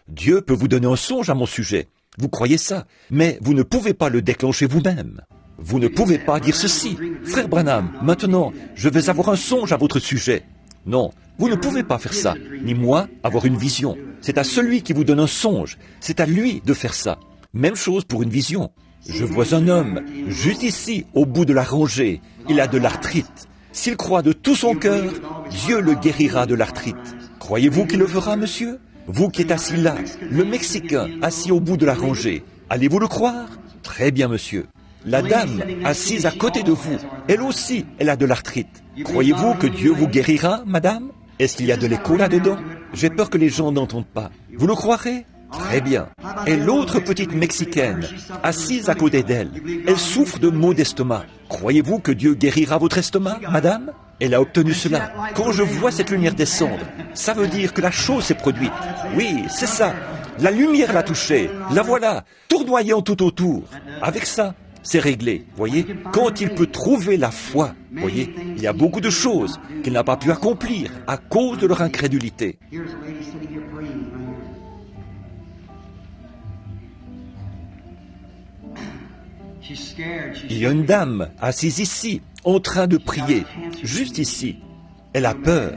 [SPEAKER 1] Dieu peut vous donner un songe à mon sujet. Vous croyez ça, mais vous ne pouvez pas le déclencher vous-même. Vous ne pouvez pas dire ceci. Frère Branham, maintenant, je vais avoir un songe à votre sujet. Non, vous ne pouvez pas faire ça, ni moi avoir une vision. C'est à celui qui vous donne un songe, c'est à lui de faire ça. Même chose pour une vision. Je vois un homme, juste ici, au bout de la rangée. Il a de l'arthrite. S'il croit de tout son cœur, Dieu le guérira de l'arthrite. Croyez-vous qu'il le fera, monsieur? Vous qui êtes assis là, le Mexicain assis au bout de la rangée, allez-vous le croire? Très bien, monsieur. La dame assise à côté de vous, elle aussi, elle a de l'arthrite. Croyez-vous que Dieu vous guérira, madame? Est-ce qu'il y a de l'écho là-dedans? J'ai peur que les gens n'entendent pas. Vous le croirez? Très bien. Et l'autre petite Mexicaine, assise à côté d'elle, elle souffre de maux d'estomac. Croyez-vous que Dieu guérira votre estomac, madame? Elle a obtenu cela. Quand je vois cette lumière descendre, ça veut dire que la chose s'est produite. Oui, c'est ça. La lumière l'a touchée. La voilà, tournoyant tout autour. Avec ça, c'est réglé. Voyez, quand il peut trouver la foi, voyez, il y a beaucoup de choses qu'il n'a pas pu accomplir à cause de leur incrédulité. Il y a une dame assise ici, en train de prier, juste ici. Elle a peur,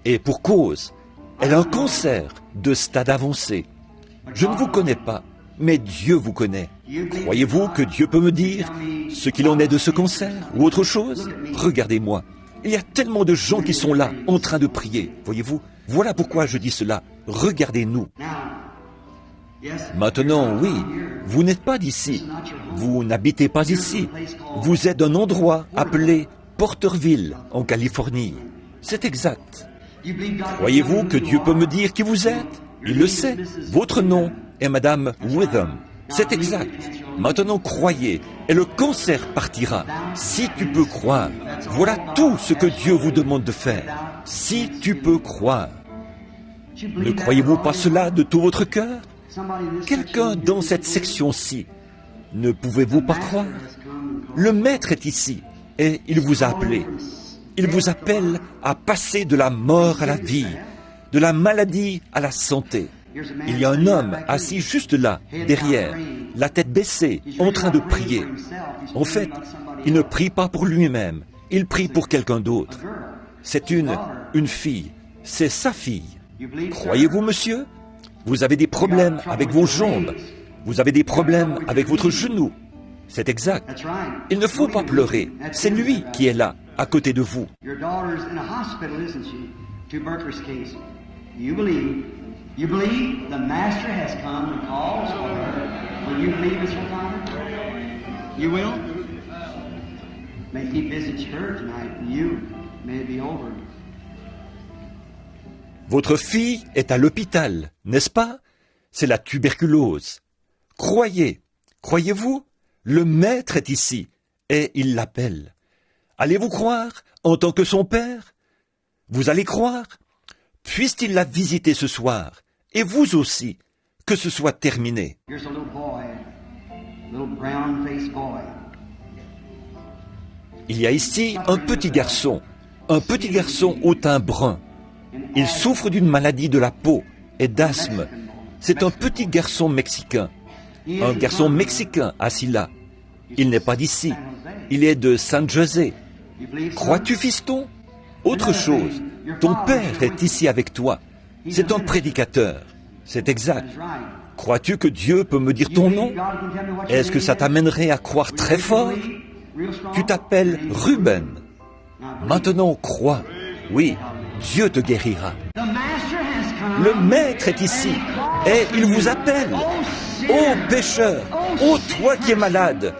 [SPEAKER 1] et pour cause. Elle a un cancer de stade avancé. Je ne vous connais pas, mais Dieu vous connaît. Croyez-vous que Dieu peut me dire ce qu'il en est de ce cancer ou autre chose? Regardez-moi. Il y a tellement de gens qui sont là, en train de prier. Voyez-vous? Voilà pourquoi je dis cela. Regardez-nous. Maintenant, oui, vous n'êtes pas d'ici. Vous n'habitez pas ici. Vous êtes d'un endroit appelé Porterville, en Californie. C'est exact. Croyez-vous que Dieu peut me dire qui vous êtes? Il le sait. Votre nom est Madame Witham. C'est exact. Maintenant, croyez, et le cancer partira. Si tu peux croire, voilà tout ce que Dieu vous demande de faire. Si tu peux croire. Ne croyez-vous pas cela de tout votre cœur? Quelqu'un dans cette section-ci, ne pouvez-vous pas croire? Le Maître est ici, et il vous a appelé. Il vous appelle à passer de la mort à la vie, de la maladie à la santé. Il y a un homme assis juste là, derrière, la tête baissée, en train de prier. En fait, il ne prie pas pour lui-même, il prie pour quelqu'un d'autre. C'est une fille, c'est sa fille. Croyez-vous, monsieur? Vous avez des problèmes avec vos jambes, vous avez des problèmes avec votre genou. C'est exact. Il ne faut pas pleurer, c'est lui qui est là, à côté de vous.
[SPEAKER 2] You believe the Master has come and calls for her. Will you believe, Mr. Connor? You will? May he visit her tonight and you may it be over.
[SPEAKER 1] Votre fille est à l'hôpital, n'est-ce pas? C'est la tuberculose. Croyez, croyez-vous? Le Maître est ici et il l'appelle. Allez-vous croire en tant que son père? Vous allez croire? Puisse-t-il la visiter ce soir? Et vous aussi, que ce soit terminé. Il y a ici un petit garçon au teint brun. Il souffre d'une maladie de la peau et d'asthme. C'est un petit garçon mexicain assis là. Il n'est pas d'ici, il est de San José. Crois-tu, fiston? Autre chose, ton père est ici avec toi. C'est un prédicateur. C'est exact. Crois-tu que Dieu peut me dire ton nom? Est-ce que ça t'amènerait à croire très fort? Tu t'appelles Ruben. Maintenant, crois. Oui, Dieu te guérira. Le Maître est ici et il vous appelle. Ô pécheur, ô toi qui es malade,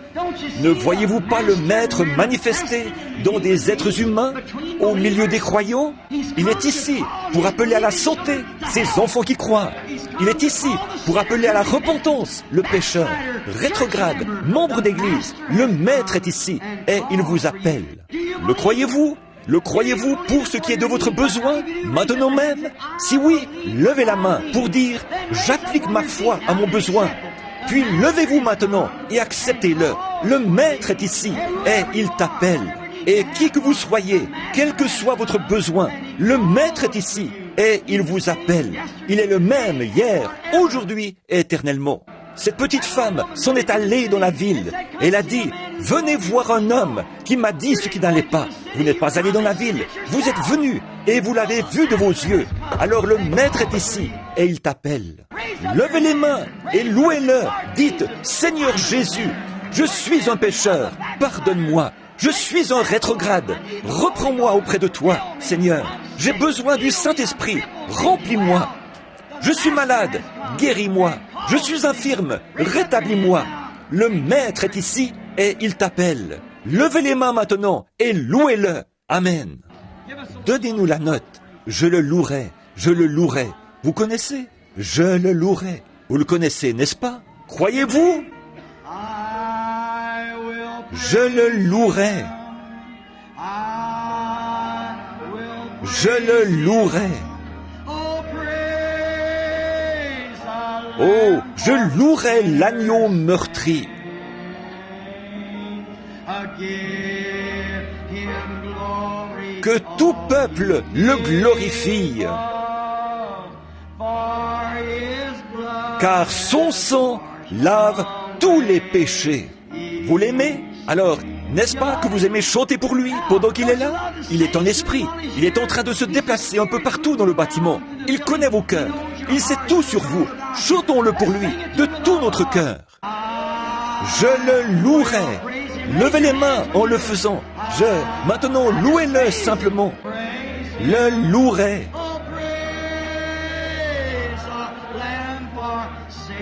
[SPEAKER 1] ne voyez-vous pas le Maître manifesté dans des êtres humains au milieu des croyants? Il est ici pour appeler à la santé ces enfants qui croient. Il est ici pour appeler à la repentance le pécheur, rétrograde, membre d'église. Le Maître est ici et il vous appelle. Le croyez-vous? Le croyez-vous pour ce qui est de votre besoin, maintenant même? Si oui, levez la main pour dire « J'applique ma foi à mon besoin ». Puis levez-vous maintenant et acceptez-le. Le Maître est ici et il t'appelle. Et qui que vous soyez, quel que soit votre besoin, le Maître est ici et il vous appelle. Il est le même hier, aujourd'hui et éternellement. Cette petite femme s'en est allée dans la ville. Elle a dit, venez voir un homme qui m'a dit ce qui n'allait pas. Vous n'êtes pas allé dans la ville, vous êtes venu et vous l'avez vu de vos yeux. Alors le Maître est ici et il t'appelle. Levez les mains et louez-le. Dites, Seigneur Jésus, je suis un pécheur, pardonne-moi. Je suis un rétrograde. Reprends-moi auprès de toi, Seigneur. J'ai besoin du Saint-Esprit. Remplis-moi. Je suis malade. Guéris-moi. Je suis infirme. Rétablis-moi. Le Maître est ici et il t'appelle. Levez les mains maintenant et louez-le. Amen. Donnez-nous la note. Je le louerai. Je le louerai. Vous connaissez? Je le louerai. Vous le connaissez, n'est-ce pas? Croyez-vous? Je le louerai. Je le louerai. Oh, je louerai l'agneau meurtri. Que tout peuple le glorifie. Car son sang lave tous les péchés. Vous l'aimez? Alors, n'est-ce pas que vous aimez chanter pour lui pendant qu'il est là? Il est en esprit. Il est en train de se déplacer un peu partout dans le bâtiment. Il connaît vos cœurs. Il sait tout sur vous. Chantons-le pour lui, de tout notre cœur. Je le louerai. Levez les mains en le faisant. Maintenant, louez-le simplement. Le louerai.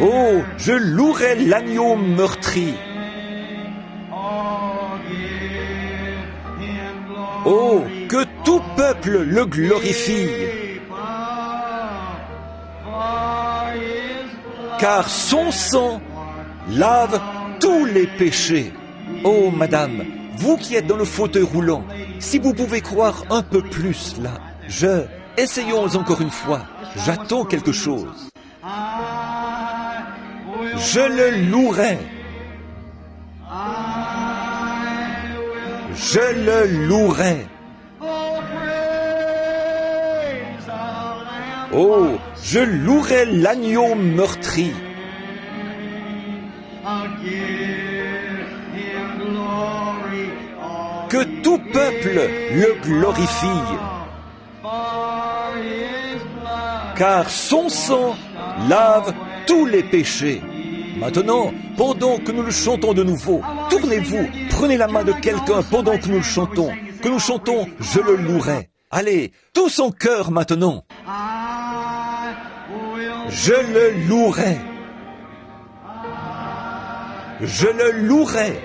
[SPEAKER 1] Oh, je louerai l'agneau meurtri. Oh, que tout peuple le glorifie. Car son sang lave tous les péchés. Oh, madame, vous qui êtes dans le fauteuil roulant, si vous pouvez croire un peu plus là, essayons encore une fois. J'attends quelque chose. Je le louerai. Je le louerai. Oh, je louerai l'agneau meurtri. Que tout peuple le glorifie. Car son sang lave tous les péchés. Maintenant, pendant que nous le chantons de nouveau, tournez-vous, prenez la main de quelqu'un pendant que nous le chantons. Que nous chantons « Je le louerai ». Allez, tous en chœur maintenant. Je le louerai. Je le louerai.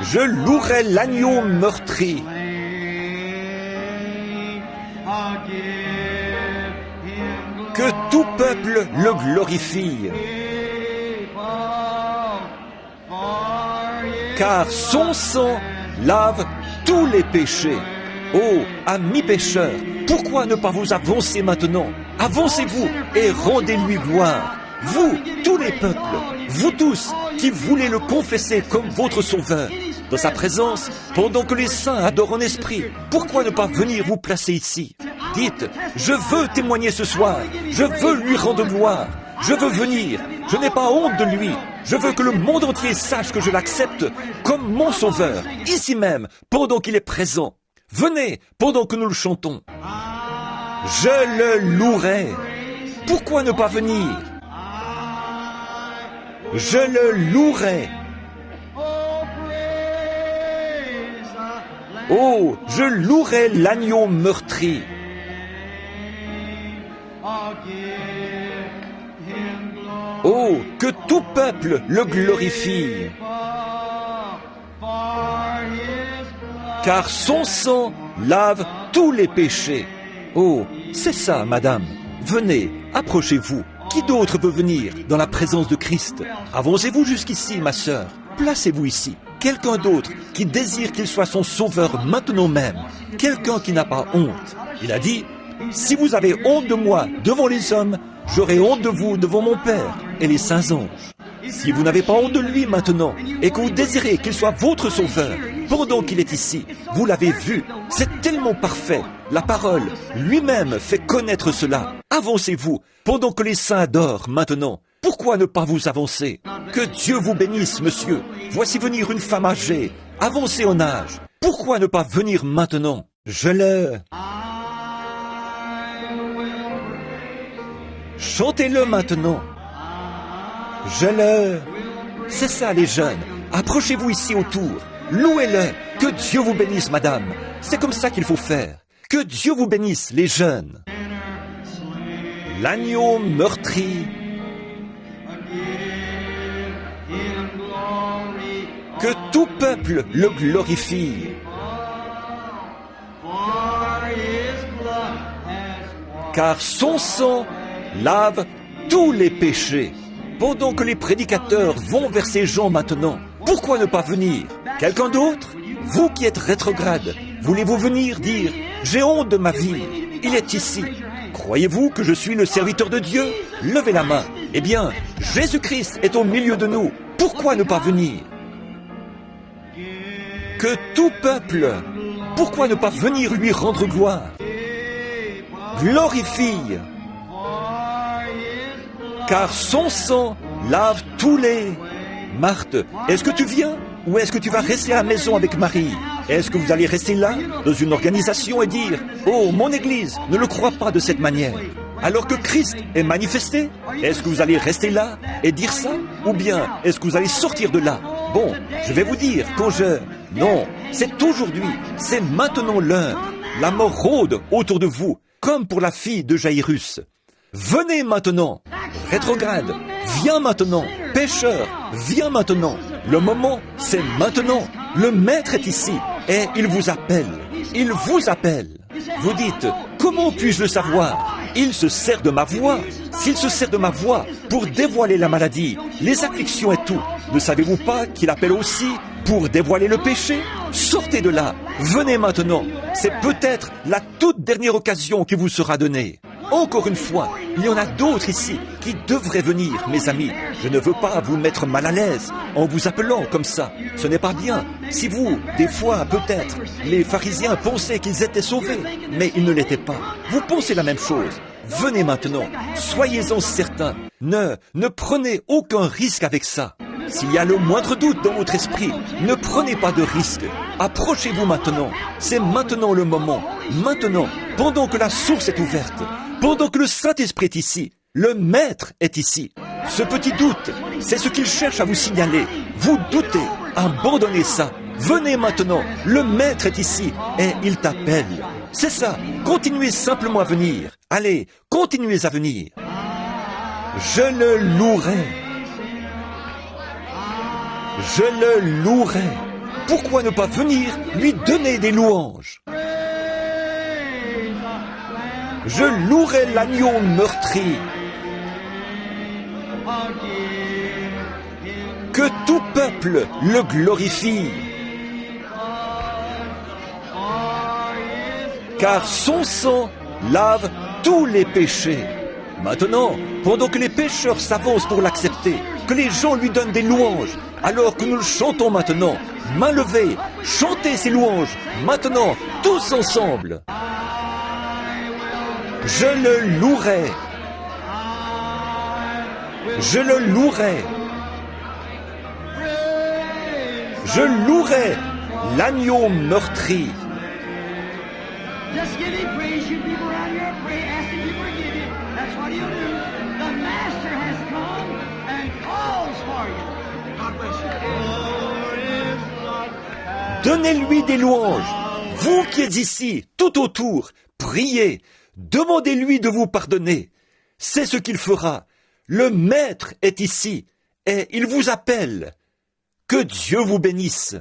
[SPEAKER 1] Je louerai l'agneau meurtri. Que tout peuple le glorifie. Car son sang lave tous les péchés. Oh, amis pécheurs, pourquoi ne pas vous avancer maintenant? Avancez-vous et rendez-lui gloire. Vous, tous les peuples, vous tous qui voulez le confesser comme votre sauveur, dans sa présence, pendant que les saints adorent en esprit, pourquoi ne pas venir vous placer ici? Dites, je veux témoigner ce soir, je veux lui rendre gloire, je veux venir, je n'ai pas honte de lui, je veux que le monde entier sache que je l'accepte comme mon sauveur, ici même, pendant qu'il est présent. Venez, pendant que nous le chantons. Je le louerai. Pourquoi ne pas venir? Je le louerai. Oh, je louerai l'agneau meurtri. Oh, que tout peuple le glorifie. Car son sang lave tous les péchés. Oh, c'est ça, madame. Venez, approchez-vous. Qui d'autre peut venir dans la présence de Christ? Avancez-vous jusqu'ici, ma sœur. Placez-vous ici. Quelqu'un d'autre qui désire qu'il soit son sauveur maintenant même. Quelqu'un qui n'a pas honte. Il a dit, si vous avez honte de moi devant les hommes, j'aurai honte de vous devant mon Père et les saints anges. Si vous n'avez pas honte de lui maintenant et que vous désirez qu'il soit votre sauveur, pendant qu'il est ici, vous l'avez vu, c'est tellement parfait. La parole lui-même fait connaître cela. Avancez-vous, pendant que les saints adorent maintenant. Pourquoi ne pas vous avancer? Que Dieu vous bénisse, monsieur. Voici venir une femme âgée, avancée en âge. Pourquoi ne pas venir maintenant? Chantez-le maintenant. C'est ça les jeunes. Approchez-vous ici autour. Louez-le. Que Dieu vous bénisse, madame. C'est comme ça qu'il faut faire. Que Dieu vous bénisse, les jeunes. L'agneau meurtri. Que tout peuple le glorifie. Car son sang lave tous les péchés. Pendant que les prédicateurs vont vers ces gens maintenant, pourquoi ne pas venir? Quelqu'un d'autre? Vous qui êtes rétrograde, voulez-vous venir dire « J'ai honte de ma vie, il est ici ». Croyez-vous que je suis le serviteur de Dieu? Levez la main. Eh bien, Jésus-Christ est au milieu de nous. Pourquoi ne pas venir? Que tout peuple, pourquoi ne pas venir lui rendre gloire? Glorifie, car son sang lave tous les... Marthe, est-ce que tu viens ou est-ce que tu vas rester à la maison avec Marie? Est-ce que vous allez rester là, dans une organisation et dire « Oh, mon Église ne le croit pas de cette manière » alors que Christ est manifesté? Est-ce que vous allez rester là et dire ça? Ou bien est-ce que vous allez sortir de là? Bon, je vais vous dire quand je... Non, c'est aujourd'hui, c'est maintenant l'heure. La mort rôde autour de vous, comme pour la fille de Jairus. Venez maintenant, rétrograde, viens maintenant, pécheur, viens maintenant. Le moment, c'est maintenant. Le Maître est ici et il vous appelle. Il vous appelle. Vous dites, comment puis-je le savoir? Il se sert de ma voix. S'il se sert de ma voix pour dévoiler la maladie, les afflictions et tout, ne savez-vous pas qu'il appelle aussi pour dévoiler le péché? Sortez de là, venez maintenant. C'est peut-être la toute dernière occasion qui vous sera donnée. Encore une fois, il y en a d'autres ici qui devraient venir, mes amis. Je ne veux pas vous mettre mal à l'aise en vous appelant comme ça. Ce n'est pas bien. Si vous, des fois, peut-être, les pharisiens pensaient qu'ils étaient sauvés, mais ils ne l'étaient pas. Vous pensez la même chose. Venez maintenant. Soyez-en certains. Ne prenez aucun risque avec ça. S'il y a le moindre doute dans votre esprit, ne prenez pas de risque. Approchez-vous maintenant. C'est maintenant le moment. Maintenant, pendant que la source est ouverte, pendant que le Saint-Esprit est ici, le Maître est ici. Ce petit doute, c'est ce qu'il cherche à vous signaler. Vous doutez, abandonnez ça. Venez maintenant, le Maître est ici et il t'appelle. C'est ça, continuez simplement à venir. Allez, continuez à venir. Je le louerai. Je le louerai. Pourquoi ne pas venir lui donner des louanges? Je louerai l'agneau meurtri. Que tout peuple le glorifie. Car son sang lave tous les péchés. Maintenant, pendant que les pécheurs s'avancent pour l'accepter, que les gens lui donnent des louanges, alors que nous le chantons maintenant, main levée, chantez ces louanges, maintenant, tous ensemble. Je le louerai. Je le louerai. Je louerai l'agneau meurtri.
[SPEAKER 2] Just give him praise. You people around here, pray, ask him to forgive you. That's what he'll do. The Master has come and calls for you. God bless you.
[SPEAKER 1] Donnez-lui des louanges. Vous qui êtes ici, tout autour, priez. Demandez-lui de vous pardonner. C'est ce qu'il fera. Le Maître est ici et il vous appelle. Que Dieu vous bénisse.